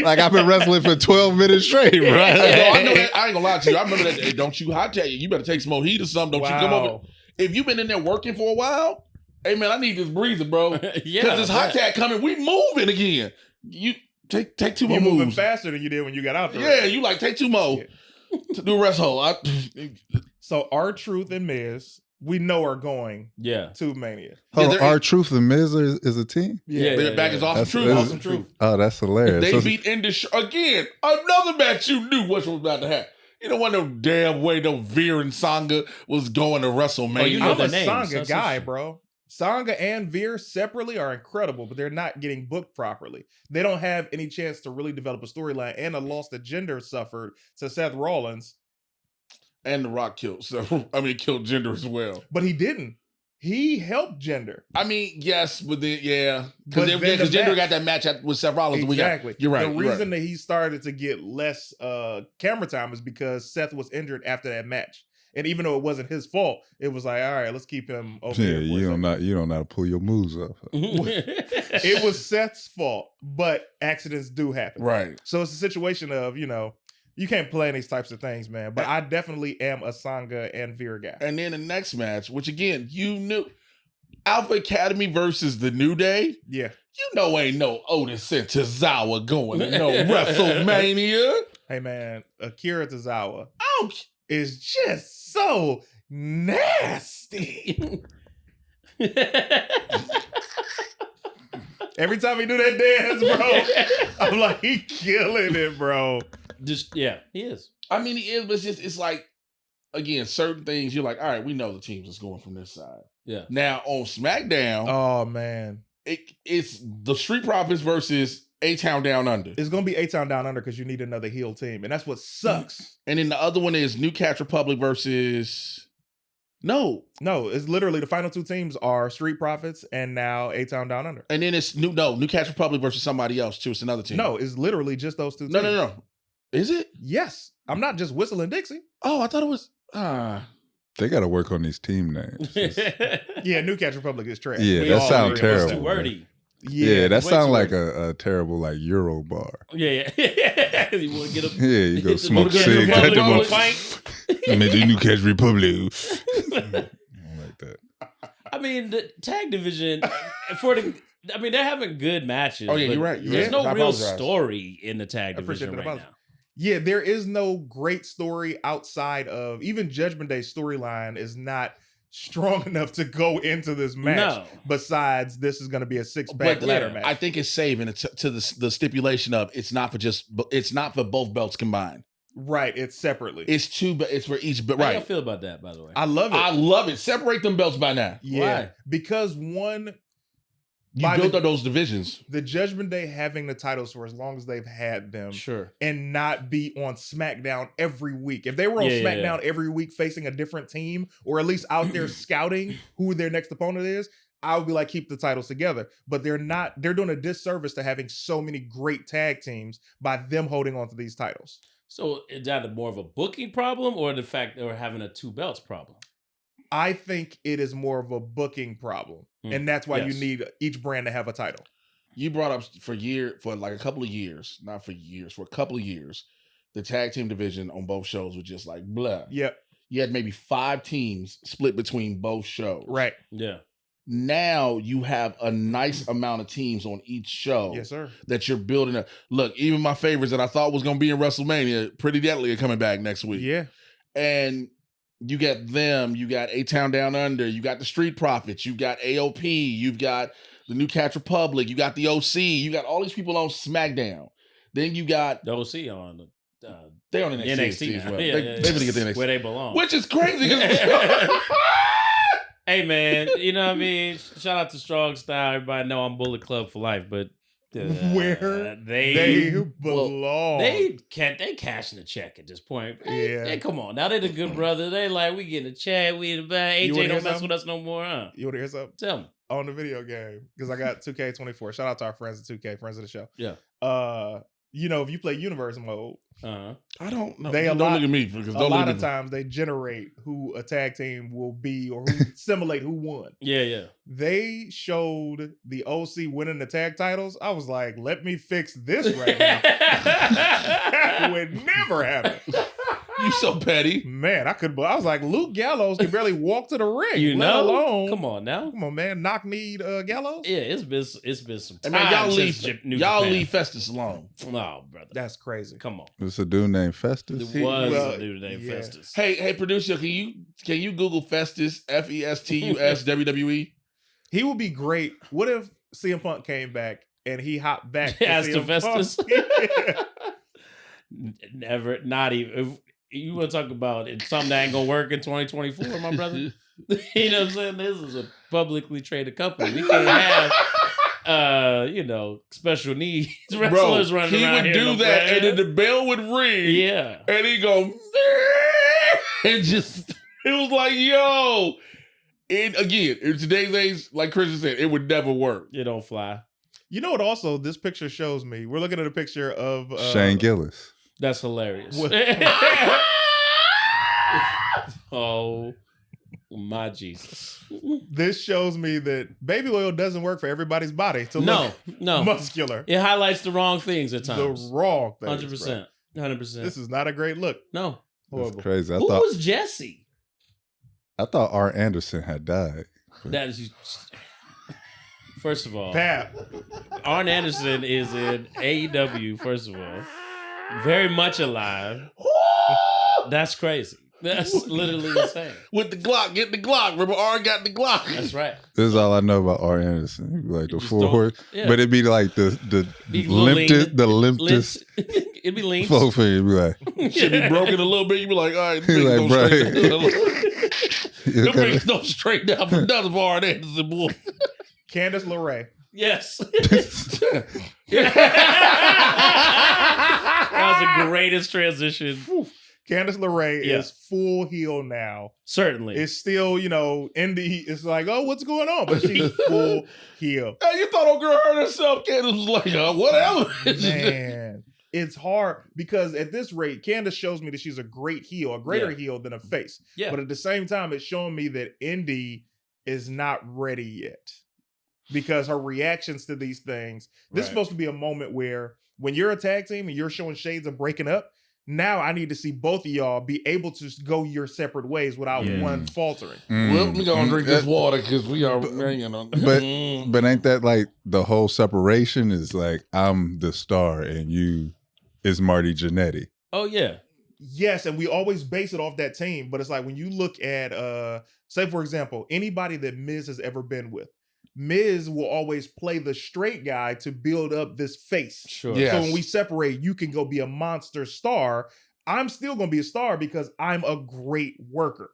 like I've been wrestling for 12 minutes straight, right? I know that. I ain't gonna lie to you. I remember that. Hey, don't you hot tag. You better take some more heat or something. Don't you come over. If you've been in there working for a while, hey man, I need this breather, bro. Because this hot tag coming, we moving again. You take 2 more moves. You're moving faster than you did when you got out there. Yeah, you like take 2 more to do rest hold. So R-Truth and Miz, we know are going to Mania. R-Truth and Miz is a team? They're back as Awesome Truth. Oh, that's hilarious. They beat again, another match you knew what was about to happen. You don't want no damn way no Veer and Sangha was going to WrestleMania. You know I'm a Sangha guy, bro. Sangha and Veer separately are incredible, but they're not getting booked properly. They don't have any chance to really develop a storyline, and a loss of gender suffered to Seth Rollins. And The Rock killed Jinder as well. But he didn't. He helped Jinder. I mean, yes, but then because Jinder got that match with Seth Rollins. Exactly. You're right. The reason that he started to get less camera time is because Seth was injured after that match. And even though it wasn't his fault, it was like, all right, let's keep him over here. You don't know how to pull your moves up. It was Seth's fault, but accidents do happen. Right. So it's a situation of, you can't play in these types of things, man. But I definitely am a Sangha and Veer guy. And then the next match, which again, you knew, Alpha Academy versus the New Day. Yeah. Ain't no Otis and Tozawa going to no WrestleMania. Hey, man, Akira Tozawa is just so nasty. Every time he do that dance, bro, I'm like, he killing it, bro. He is. I mean, he is, but it's like, again, certain things you're like, all right, we know the teams is going from this side. Yeah. Now on SmackDown, oh man, it's the Street Profits versus A-Town Down Under. It's gonna be A-Town Down Under because you need another heel team, and that's what sucks. And then the other one is New Catch Republic versus No. It's literally the final 2 teams are Street Profits and now A-Town Down Under. And then it's New Catch Republic versus somebody else too. It's another team. No, it's literally just those 2 teams. No. Is it? Yes. I'm not just whistling Dixie. Oh, I thought it was. They got to work on these team names. Yeah, New Catch Republic is trash. Yeah, that sounds terrible. It's too wordy. Yeah, that sounds like a terrible like Euro bar. Yeah. You want to get up? Yeah, you go smoke cigs. Let me do New Catch Republic. I don't like that. I mean, the tag division they're having good matches. Oh yeah, you're right. There's no real story in the tag division right now. Yeah, there is no great story outside of even Judgment Day's storyline is not strong enough to go into this match. No. Besides, this is going to be a 6-pack ladder match. I think it's saving it to the stipulation of it's not for both belts combined. Right, it's separately. It's for each belt. How Right. do you feel about that, by the way? I love it. I love it. Separate them belts by now. Yeah, why? because one. You built up those divisions. The Judgment Day having the titles for as long as they've had them. Sure. And not be on SmackDown every week. If they were on SmackDown every week facing a different team, or at least out there scouting who their next opponent is, I would be like, keep the titles together. But they're not. They're doing a disservice to having so many great tag teams by them holding on to these titles. So is that more of a booking problem or the fact that we're having a 2 belts problem? I think it is more of a booking problem. And that's why you need each brand to have a title. You brought up for like a couple of years, not for years, for a couple of years, the tag team division on both shows was just like blah. Yep. You had maybe 5 teams split between both shows. Right. Yeah. Now you have a nice amount of teams on each show. Yes, sir. That you're building up. Look, even my favorites that I thought was going to be in WrestleMania, Pretty Deadly are coming back next week. Yeah. And you got them, you got A-Town Down Under, you got the Street Profits, you got AOP, you've got the New Catch Republic, you got the OC, you got all these people on SmackDown. Then you got the OC on they're on NXT as well. Yeah, they really get the NXT where they belong, which is crazy. Hey man, you know what I mean? Shout out to Strong Style. Everybody know I'm Bullet Club for life, but where they belong. They cashing a check at this point. Hey, come on. Now they the good brother. They like, we getting a check. We in the bag. AJ don't mess with us no more, huh? You want to hear something? Tell me. On the video game, because I got 2K24. Shout out to our friends at 2K, friends of the show. Yeah. You know, if you play universe mode, I don't know. Don't look at me because a lot of times they generate who a tag team will be or who simulate who won. Yeah. They showed the OC winning the tag titles. I was like, let me fix this right now. That would never happen. You so petty. Man, I was like, Luke Gallows can barely walk to the ring. You let know? Alone. Come on now. Come on, man. Knock-kneed Gallows? Yeah, it's been some time. Man, y'all leave Festus alone. No, brother. That's crazy. Come on. It's a dude named Festus. It was a dude named Festus. Hey, producer, can you Google Festus, Festus, WWE? He would be great. What if CM Punk came back and he hopped back as to Festus? Yeah. Never, not even. If you want to talk about something that ain't gonna work in 2024, my brother. You know what I'm saying? This is a publicly traded company. We can't have special needs wrestlers running around here. He would do that, and then the bell would ring. Yeah, and he go, and just it was like, yo. And again, in today's age, like Christian said, it would never work. It don't fly. You know what? Also, this picture shows me. We're looking at a picture of Shane Gillis. That's hilarious. Oh my Jesus! This shows me that baby oil doesn't work for everybody's body. To look muscular. It highlights the wrong things at times. The wrong things. 100%. 100%. This is not a great look. No, horrible. That's crazy. Who was Jesse? I thought Art Anderson had died. That is. First of all, Pap. Arn Anderson is in AEW. First of all, very much alive. That's crazy. That's literally insane. With the Glock, get the Glock. Remember, Arn got the Glock. That's right. This is all I know about Art Anderson. He'd be like the forward, but it'd be like the limpest. It'd be lean. Flow for you. It'd be like should be broken a little bit. You'd be like, all right, the things don't straight down for nothing for Arn Anderson, boy. Candice LeRae. Yes. That was the greatest transition Candice LeRae is full heel now. Certainly. It's still, Indy is like, oh, what's going on? But she's full heel. Hey, you thought old girl hurt herself? Candice was like, whatever. Man, it's hard because at this rate, Candice shows me that she's a great heel, a greater heel than a face. Yeah. But at the same time, it's showing me that Indy is not ready yet because her reactions to these things, this is supposed to be a moment where when you're a tag team and you're showing shades of breaking up, now I need to see both of y'all be able to go your separate ways without one faltering. Well, we gonna drink this water because we are hanging on. But ain't that like the whole separation is like I'm the star and you is Marty Jannetty. Oh yeah. Yes, and we always base it off that team, but it's like when you look at say for example, anybody that Miz has ever been with, Miz will always play the straight guy to build up this face. Sure. Yes. So when we separate, you can go be a monster star. I'm still going to be a star because I'm a great worker.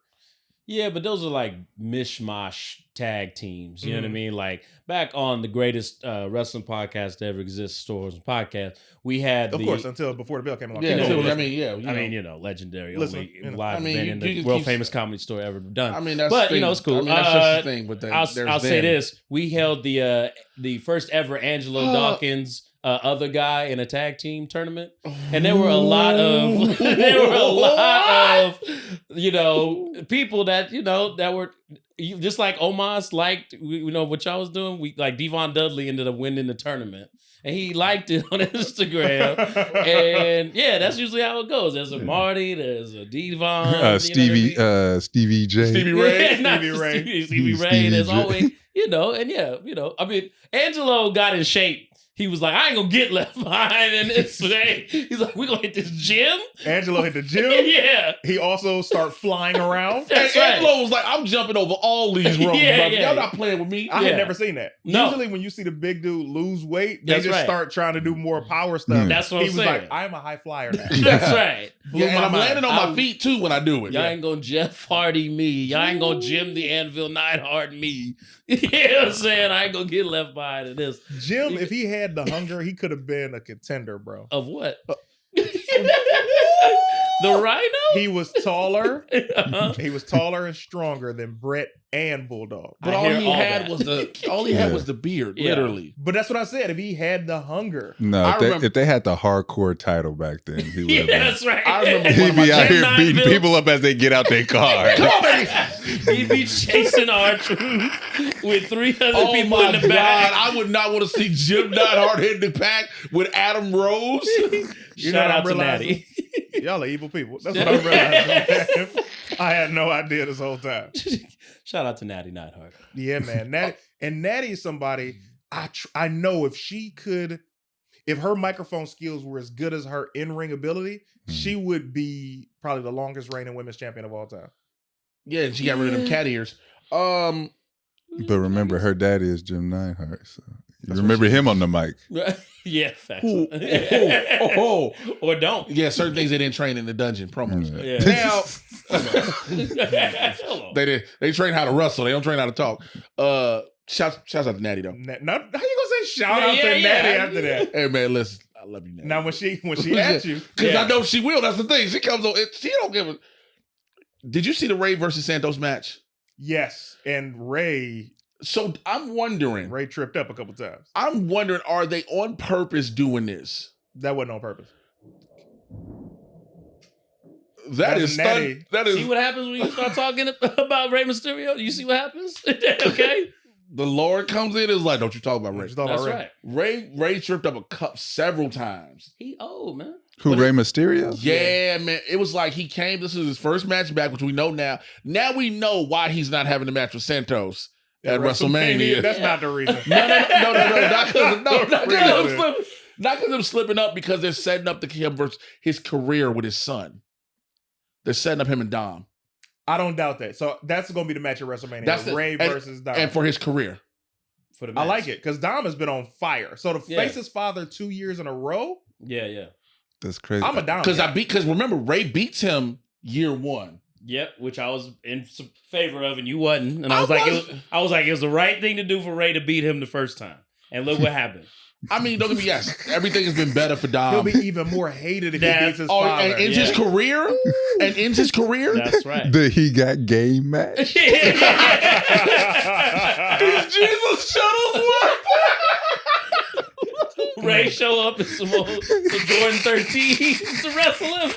Yeah, but those are like mishmash tag teams. You know what I mean? Like back on the greatest wrestling podcast to ever exist, Stores Podcast, we had of course, until Before the Bell came along. Yeah, legendary live event in the world famous comedy store ever done. I mean, that's it's cool. That's just the thing. But I'll say this: we held the first ever Angelo Dawkins other guy in a tag team tournament, and there were a lot of people that that were just like Omos liked what y'all was doing. We like Devon Dudley ended up winning the tournament, and he liked it on Instagram. And that's usually how it goes. There's a Marty, there's a Devon, Stevie J, Stevie Ray. Stevie Ray. There's always I mean, Angelo got in shape. He was like, I ain't gonna get left behind in this today. He's like, we're gonna hit this gym. Angelo hit the gym. Yeah. He also started flying around. And Angelo was like, I'm jumping over all these ropes, brother. Y'all not playing with me. I had never seen that. No. Usually when you see the big dude lose weight, they start trying to do more power stuff. That's what I'm saying. He was like, I'm a high flyer now. That's right. And I'm landing on my feet too when I do it. Y'all ain't gonna Jeff Hardy me. Y'all ain't gonna Jim the Anvil Neidhart me. You know what I'm saying? I ain't gonna get left behind in this. Jim, if he had the hunger, he could have been a contender, bro. Of what? The Rhino? He was taller. He was taller and stronger than Brett and Bulldog. But all he had was the beard, literally. But that's what I said. If he had the hunger. No, if they had the hardcore title back then, he would have been. That's right. I remember he'd be out here beating people up as they get out their car. Come on, baby. He'd be chasing R-Truth with 3 other people in the back. I would not want to see Jim Neidhart hit the pack with Adam Rose. Shout out to Natty. Y'all are evil people. That's what I realized. I had no idea this whole time. Shout out to Natty Neidhart. Yeah, man. Natty is somebody I know if her microphone skills were as good as her in-ring ability, she would be probably the longest reigning women's champion of all time. Yeah, and she got rid of them cat ears. But remember, her daddy is Jim Neidhart, so you remember him on the mic. Yeah, facts. Or don't. Yeah, certain things they didn't train in the dungeon promos. Yeah. Now, they train how to wrestle. They don't train how to talk. Shouts out to Natty though. How you gonna say shout out to Natty after that? Hey man, listen, I love you, Natty. Now when she at you, because I know she will. That's the thing. She comes on. She don't give a. Did you see the Ray versus Santos match? Yes, and Ray. So I'm wondering. Ray tripped up a couple times. I'm wondering, are they on purpose doing this? That wasn't on purpose. That is Natty. That is. See what happens when you start talking about Rey Mysterio? You see what happens? Okay. The Lord comes in and is like, don't you talk about Ray. That's right. Ray tripped up a cup several times. He old, man. Who, Rey Mysterio? Yeah, man. It was like he came, this is his first match back, which we know now. Now we know why he's not having the match with Santos at WrestleMania. That's not the reason. No. Not because I'm slipping up, because they're setting up him versus his career with his son. They're setting up him and Dom. I don't doubt that. So that's going to be the match at WrestleMania. Ray versus Dom. And for his career. For the match. I like it because Dom has been on fire. So to face his father 2 years in a row. Yeah. That's crazy. I'm a Dom. Because remember, Ray beats him year one. Yep, which I was in favor of, and you wasn't. And I was like, it was the right thing to do for Ray to beat him the first time. And look what happened. I mean, don't get me yes. Everything has been better for Dom. He'll be even more hated if he beats his father. And ends his career? And ends his career? That's right. The He Got Game match. Is Jesus Shuttlesworth? Ray show up in some Jordan 13s to wrestle him.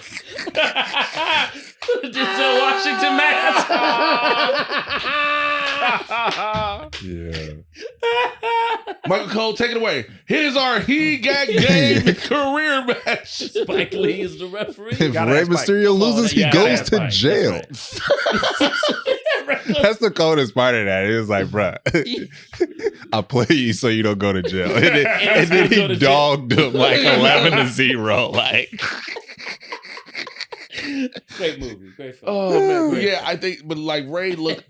Denzel Washington mask. Yeah. Michael Cole, take it away. Here's our He Got Game career match. Spike Lee is the referee. If Rey Mysterio loses, he goes to jail. That's the coldest part of that. It was like, bruh, I'll play you so you don't go to jail. And then he dogged him like 11-0. Like, great movie, great film. Oh man, yeah, I think, but like Ray, look,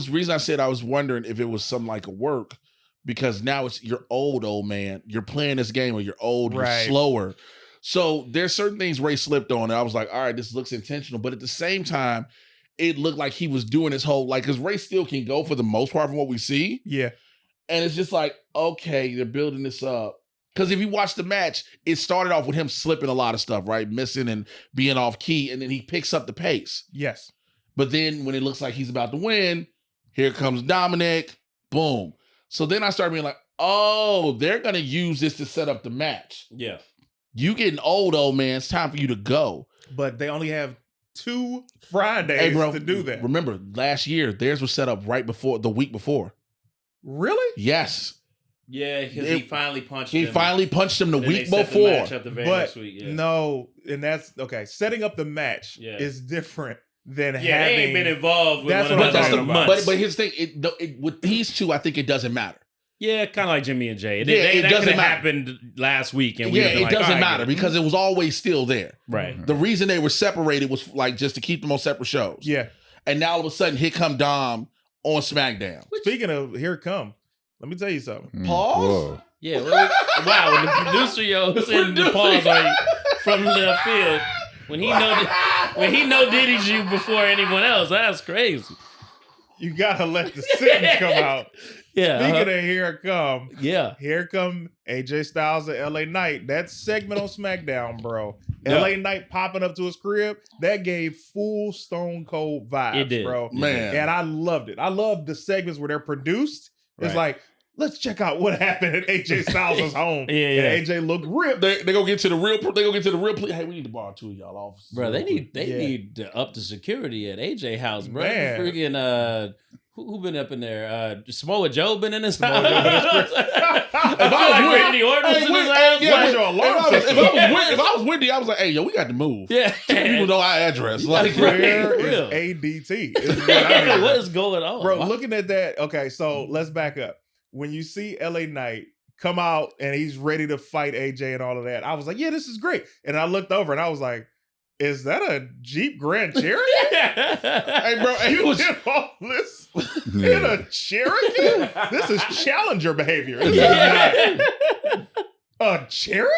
reason I said I was wondering if it was some like a work because now you're old man. You're playing this game, or you're old, you're slower. So there's certain things Ray slipped on, and I was like, all right, this looks intentional, but at the same time, it looked like he was doing his whole because Ray still can go for the most part from what we see. Yeah, and it's just like, okay, they're building this up. Because if you watch the match, it started off with him slipping a lot of stuff, right? Missing and being off key, and then he picks up the pace. Yes. But then when it looks like he's about to win, here comes Dominic, boom. So then I started being like, oh, they're going to use this to set up the match. Yeah. You getting old man. It's time for you to go. But they only have 2 Fridays to do that. Remember, last year, theirs was set up the week before. Really? Yes. Yeah, because he finally punched him. He finally punched him the week before. But no, and that's okay. Setting up the match is different than having. They ain't been involved with one another in months. But here's the thing: with these two, I think it doesn't matter. Yeah, kind of like Jimmy and Jay. It doesn't happened last week, and it doesn't matter because it was always still there. Right. The reason they were separated was like just to keep them on separate shows. Yeah. And now all of a sudden, here come Dom on SmackDown. Speaking of here come. Let me tell you something. Pause? Whoa. Yeah. Wow. When the producer said the pause from the field, when he know Diddy's you before anyone else, that's crazy. You gotta let the sentence come out. Yeah. Speaking of here come. Yeah. Here come AJ Styles and LA Knight. That segment on SmackDown, bro. Yeah. LA Knight popping up to his crib. That gave full Stone Cold vibes, it did. bro. Man. And I loved it. I love the segments where they're produced. It's like, let's check out what happened at AJ Styles' home. Yeah. And AJ looked ripped. They go get to the real. Hey, we need to borrow 2 of y'all off, bro. They need to up the security at AJ house, bro. Man. Freaking who been up in there? Samoa Joe been in his house. If I was Randy Orton was in his house. If I was Wendy, I was like, hey, yo, we got to move. Yeah. People know our address. Like, where is ADT? What is going on? Bro, looking at that, okay, so let's back up. When you see LA Knight come out and he's ready to fight AJ and all of that, I was like, yeah, this is great. And I looked over and I was like, is that a Jeep Grand Cherokee? Hey, bro, you did all this in a Cherokee? This is Challenger behavior. This is not a Cherokee,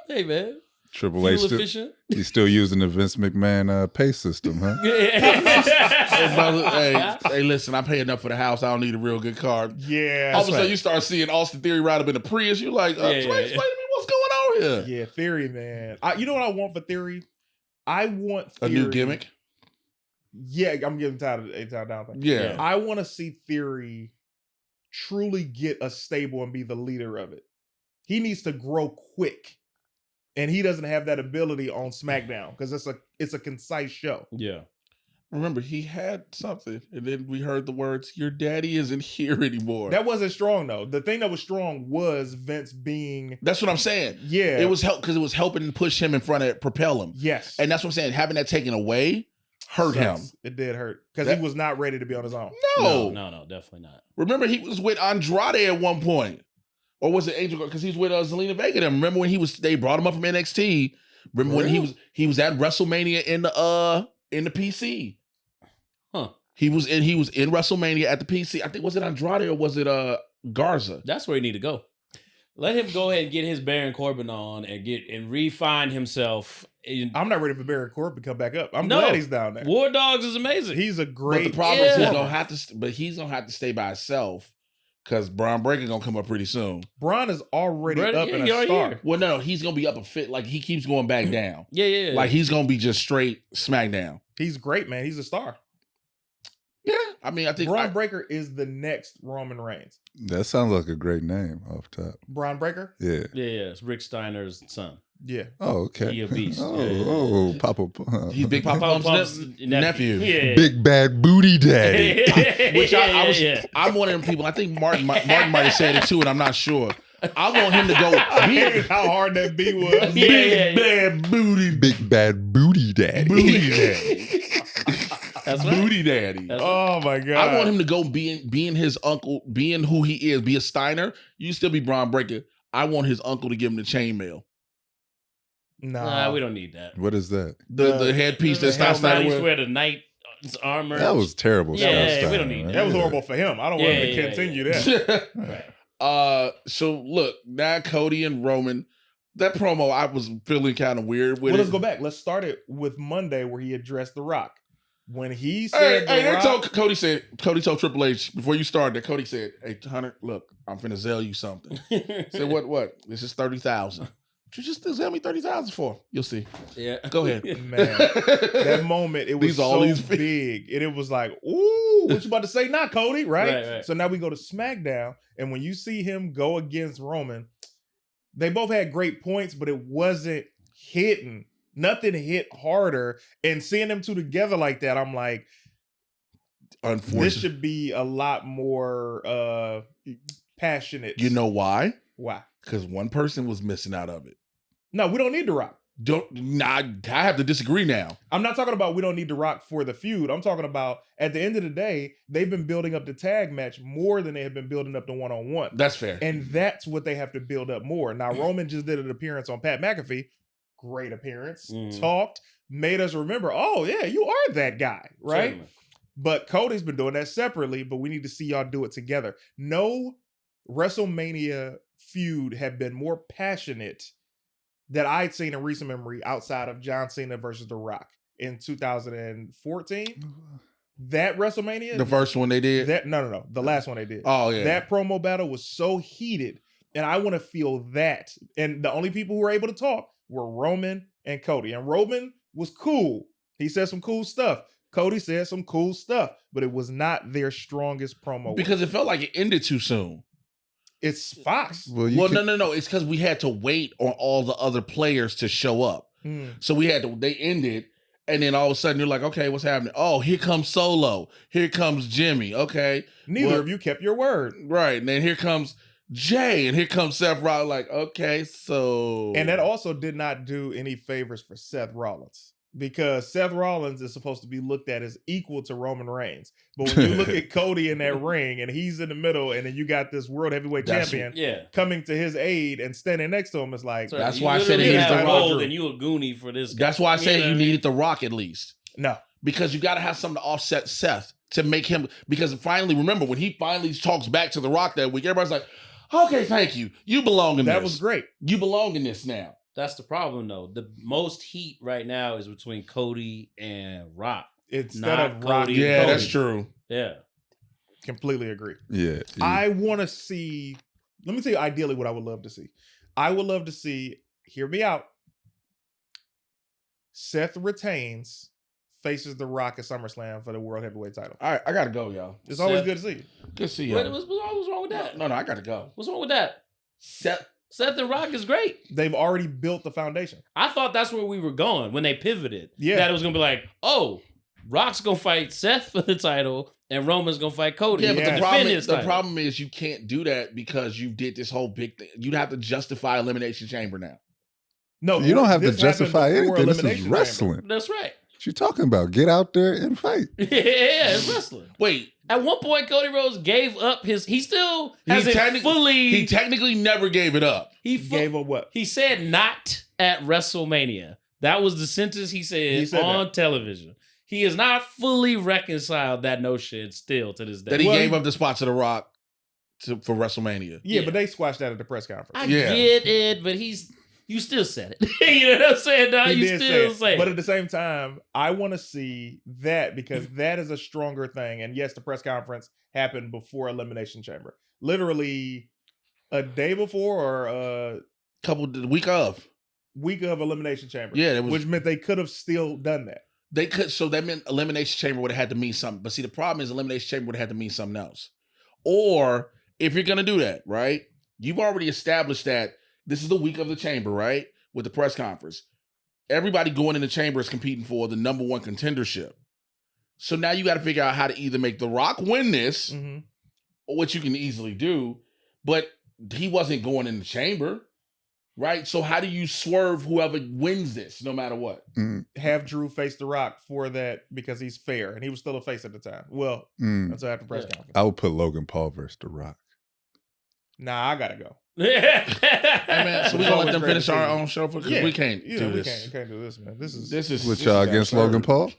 bro? Hey, man. Triple H he's still using the Vince McMahon pay system, huh? Hey, listen, I pay enough for the house. I don't need a real good car. Yeah. All of a sudden, you start seeing Austin Theory ride up in a Prius. You're like, explain to me what's going on here. Yeah, Theory, man. You know what I want for Theory? I want Theory. A new gimmick? Yeah, I'm getting tired of the 8-time down thing. Yeah. I want to see Theory truly get a stable and be the leader of it. He needs to grow quick. And he doesn't have that ability on SmackDown because it's a concise show. Yeah. Remember, he had something, and then we heard the words, your daddy isn't here anymore. That wasn't strong, though. The thing that was strong was Vince being... That's what I'm saying. Yeah. It was because it was helping to push him in front of propel him. Yes. And that's what I'm saying. Having that taken away hurt him. It did hurt. Because he was not ready to be on his own. No, definitely not. Remember, he was with Andrade at one point. Or was it Angel? Because he's with Zelina Vega. Then remember when they brought him up from NXT? Remember when he was at WrestleMania in the PC? Huh. He was in WrestleMania at the PC. I think was it Andrade or was it Garza? That's where he need to go. Let him go ahead and get his Baron Corbin on and refine himself. I'm not ready for Baron Corbin to come back up. I'm glad he's down there. War Dogs is amazing. He's a great. But the problem is he's gonna have to stay by himself because Braun Breaker gonna come up pretty soon. Braun is already up in a star. Here. Well, no, he's gonna be up a fit. Like he keeps going back down. Yeah. Like he's gonna be just straight SmackDown. He's great, man. He's a star. Yeah, I mean, I think Braun Breaker is the next Roman Reigns. That sounds like a great name off top. Braun Breaker? Yeah. Yeah. It's Rick Steiner's son. Yeah. Oh, okay. He a beast. Papa. He's Big Papa Pump's nephew. Yeah. Big bad booty daddy. Which I'm one of them people. I think Martin might have said it too, and I'm not sure. I want him to go. How hard that B was. Big bad booty. Big bad booty daddy. Booty daddy. That's right. Booty daddy. Oh my God. I want him to go being his uncle, being who he is, be a Steiner. You still be Braun Breaker. I want his uncle to give him the chainmail. Nah, we don't need that. What is that? The headpiece that Scott Steiner He wears. wear the knight's armor. That was terrible. Yeah, we don't need that. That was horrible for him. I don't want him to continue that. Right. So look, now Cody and Roman, that promo I was feeling kind of weird with. Well, let's go back. Let's start it with Monday where he addressed The Rock. When he said, Cody told Triple H before you started that Cody said, "Hey Hunter, look, I'm finna sell you something." Said what? This is 30,000. You just sell me 30,000 for? You'll see. Yeah. Go ahead. Man, that moment, it was so big. And it was like, ooh, what you about to say now, Cody? Right? So now we go to SmackDown. And when you see him go against Roman, they both had great points, but it wasn't hitting. Nothing hit harder. And seeing them two together like that, I'm like, this should be a lot more passionate. You know why? Why? Because one person was missing out of it. No, we don't need The Rock. I have to disagree now. I'm not talking about we don't need The Rock for the feud. I'm talking about at the end of the day, they've been building up the tag match more than they have been building up the one-on-one. That's fair. And that's what they have to build up more. Now, Roman just did an appearance on Pat McAfee. Great appearance. Talked, made us remember, oh, yeah, you are that guy, right? Certainly. But Cody's been doing that separately, but we need to see y'all do it together. No WrestleMania feud have been more passionate that I'd seen in recent memory outside of John Cena versus The Rock in 2014. That WrestleMania, the first one they did. No, the last one they did. Oh yeah, that promo battle was so heated, and I want to feel that. And the only people who were able to talk were Roman and Cody. And Roman was cool. He said some cool stuff. Cody said some cool stuff, but it was not their strongest promo because it felt like it ended too soon. It's Fox. No. It's because we had to wait on all the other players to show up. So they ended, and then all of a sudden you're like, okay, what's happening? Oh, here comes Solo. Here comes Jimmy. Okay. Neither of you kept your word. Right. And then here comes Jay, and here comes Seth Rollins. Like, okay, so. And that also did not do any favors for Seth Rollins. Because Seth Rollins is supposed to be looked at as equal to Roman Reigns. But when you look at Cody in that ring and he's in the middle and then you got this world heavyweight champion coming to his aid and standing next to him, it's like... That's why I said he needs the Rock. And you a goonie for this guy. That's why I said you needed The Rock at least. No. Because you got to have something to offset Seth to make him... Because finally, remember, when he finally talks back to The Rock that week, everybody's like, okay, thank you. You belong in this. That was great. You belong in this now. That's the problem, though. The most heat right now is between Cody and Rock. Instead of Rock. Yeah, Cody. That's true. Yeah. Completely agree. Yeah. I want to see, let me tell you ideally what I would love to see. I would love to see, hear me out, Seth retains, faces The Rock at SummerSlam for the World Heavyweight title. All right, I got to go, y'all. It's always good to see you. Good to see you. What's wrong with that? No, I got to go. What's wrong with that? Seth and Rock is great. They've already built the foundation. I thought that's where we were going when they pivoted. Yeah. That it was going to be like, oh, Rock's going to fight Seth for the title and Roman's going to fight Cody. Yeah, but the problem is you can't do that because you did this whole big thing. You'd have to justify Elimination Chamber now. No, you don't have to justify anything. This is wrestling. That's right. What you talking about? Get out there and fight. Yeah, it's wrestling. Wait. At one point, Cody Rhodes gave up he technically never gave it up. He gave up what? He said not at WrestleMania. That was the sentence he said on television. He is not fully reconciled that notion still to this day. That he gave up the spot to The Rock for WrestleMania. Yeah, but they squashed that at the press conference. I get it, but he's you still said it. You know what I'm saying? Nah, you still say it. But at the same time, I want to see that because that is a stronger thing. And yes, the press conference happened before Elimination Chamber. Literally a day before or the week of Elimination Chamber. Yeah, which meant they could have still done that. They could, so that meant Elimination Chamber would have had to mean something. But see, the problem is Elimination Chamber would have had to mean something else. Or if you're gonna do that, right? You've already established that this is the week of the chamber, right? With the press conference. Everybody going in the chamber is competing for the number one contendership. So now you got to figure out how to either make The Rock win this, which you can easily do, but he wasn't going in the chamber, right? So how do you swerve whoever wins this, no matter what? Have Drew face The Rock for that because he's fair, and he was still a face at the time. Well, that's after press conference. I would put Logan Paul versus The Rock. Nah, I gotta go. Hey man, so we gonna let them finish our own show because we can't do this. We can't do this, man. This is with y'all against Logan Paul.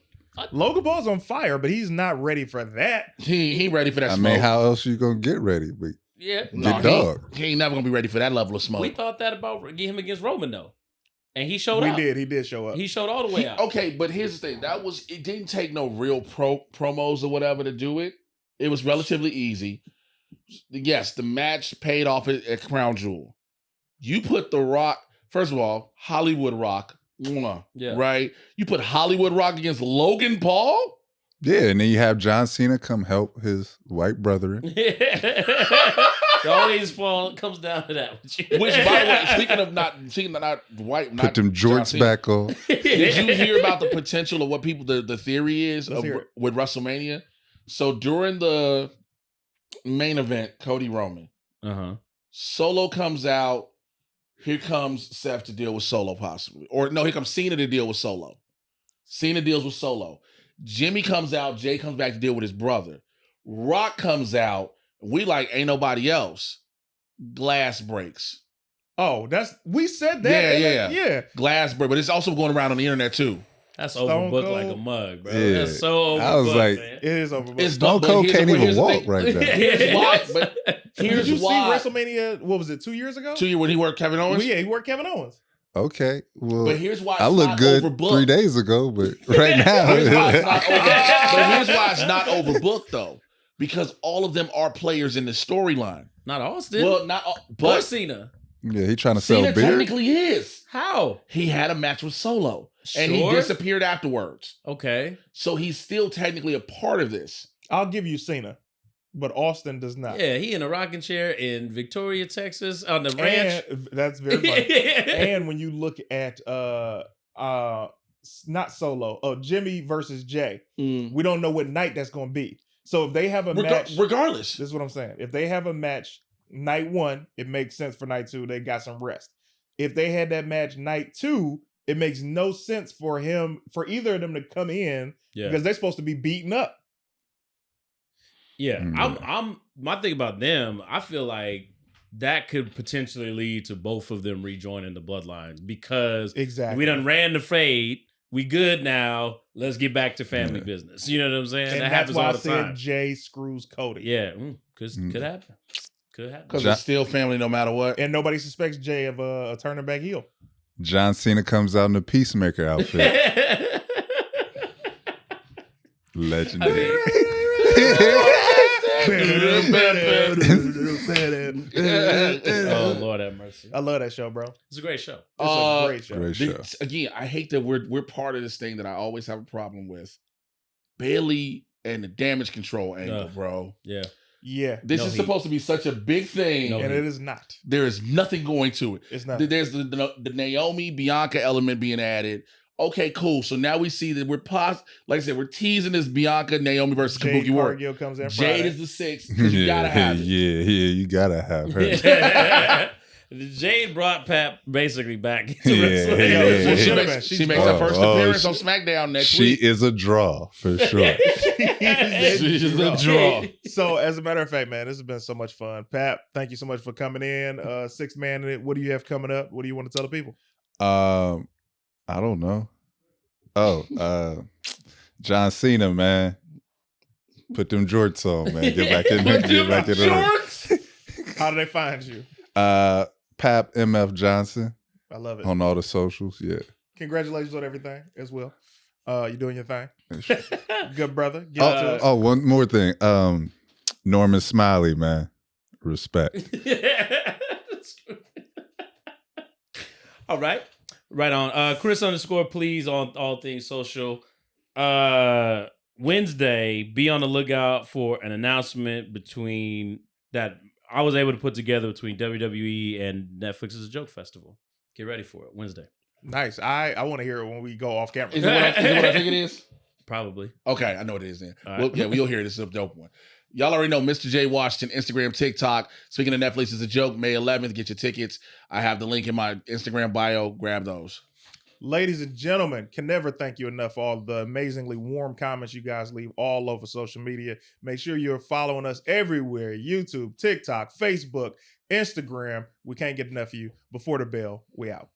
Logan Paul's on fire, but he's not ready for that. He ain't ready for that. I mean, how else you gonna get ready? But dog. He ain't never gonna be ready for that level of smoke. We thought that about him against Roman though, and he showed up. He did show up. He showed all the way out. Okay, but here's the thing: it didn't take no real promos or whatever to do it. It was relatively easy. Yes, the match paid off at Crown Jewel. You put The Rock, first of all, Hollywood Rock, right? You put Hollywood Rock against Logan Paul? Yeah, and then you have John Cena come help his white brethren. It always comes down to that. Which, by the way, speaking of not white, put them jorts back on. Did you hear about the potential of what people, the theory is with WrestleMania? So during the main event, Cody Roman, Solo comes out. Here comes Seth to deal with Solo possibly. Or no, here comes Cena to deal with Solo. Cena deals with Solo. Jimmy comes out. Jay comes back to deal with his brother. Rock comes out. We like, ain't nobody else. Glass breaks. Oh, we said that. Yeah. Glass break, but it's also going around on the internet too. That's overbooked like a mug, bro. Yeah. That's so overbooked. I was like, man. It is overbooked. Stone Cold can't even walk right now. Here's why. But did you see WrestleMania? What was it? 2 years ago? 2 years when he worked Kevin Owens. Well, yeah, he worked Kevin Owens. Okay, well, but here's why I look good overbooked. 3 days ago, but right now, here's why it's not overbooked though, because all of them are players in the storyline. Not Austin. Well, not but Cena. Yeah, he trying to sell beer. Cena technically is. How? He had a match with Solo, and he disappeared afterwards. Okay, so he's still technically a part of this. I'll give you Cena, but Austin does not. Yeah, he in a rocking chair in Victoria, Texas, on the ranch. And that's very funny. And when you look at not Solo, Jimmy versus Jay, we don't know what night that's going to be. So if they have a match, regardless, this is what I'm saying. If they have a match night 1, it makes sense for night 2. They got some rest. If they had that match night 2, it makes no sense for either of them to come in because they're supposed to be beaten up. Yeah, my thing about them, I feel like that could potentially lead to both of them rejoining the bloodlines because we done ran the fade. We good now. Let's get back to family business. You know what I'm saying? And that happens all the time. Jay screws Cody. Yeah, could happen. Could happen. Because it's still family no matter what. And nobody suspects Jay of turning back heel. John Cena comes out in a Peacemaker outfit. Legendary. Oh Lord have mercy. I love that show, bro. It's a great show. It's a great show. Great show. Again, I hate that we're part of this thing that I always have a problem with. Bailey and the damage control angle, bro. Yeah. Yeah. This is supposed to be such a big thing. And it is not. There is nothing going to it. It's not. There's the Naomi Bianca element being added. Okay, cool. So now we see that like I said, we're teasing this Bianca Naomi versus Kabuki War. Comes in Jade is the 6th because you gotta have it. Yeah, you gotta have her. Jade brought Pap basically back into wrestling. She makes her first appearance on SmackDown next week. She is a draw for sure. She's a draw. So, as a matter of fact, man, this has been so much fun. Pap, thank you so much for coming in. 6th man in it. What do you have coming up? What do you want to tell the people? I don't know. John Cena, man. Put them jorts on, man. Get back in there. Get back in there. How do they find you? Pap MF Johnson. I love it. On all the socials, yeah. Congratulations on everything as well. You doing your thing. Good brother. One more thing. Norman Smiley, man. Respect. All right. Right on. Chris _ please on all things social. Wednesday, be on the lookout for an announcement that I was able to put together between WWE and Netflix's Joke Festival. Get ready for it Wednesday. Nice. I want to hear it when we go off camera. Is it what I think it is? Probably. Okay, I know what it is then. Right. You'll hear it. This is a dope one. Y'all already know Mr. J Washington, Instagram, TikTok. Speaking of Netflix, is a joke. May 11th, get your tickets. I have the link in my Instagram bio. Grab those. Ladies and gentlemen, can never thank you enough for all the amazingly warm comments you guys leave all over social media. Make sure you're following us everywhere. YouTube, TikTok, Facebook, Instagram. We can't get enough of you. Before the bell, we out.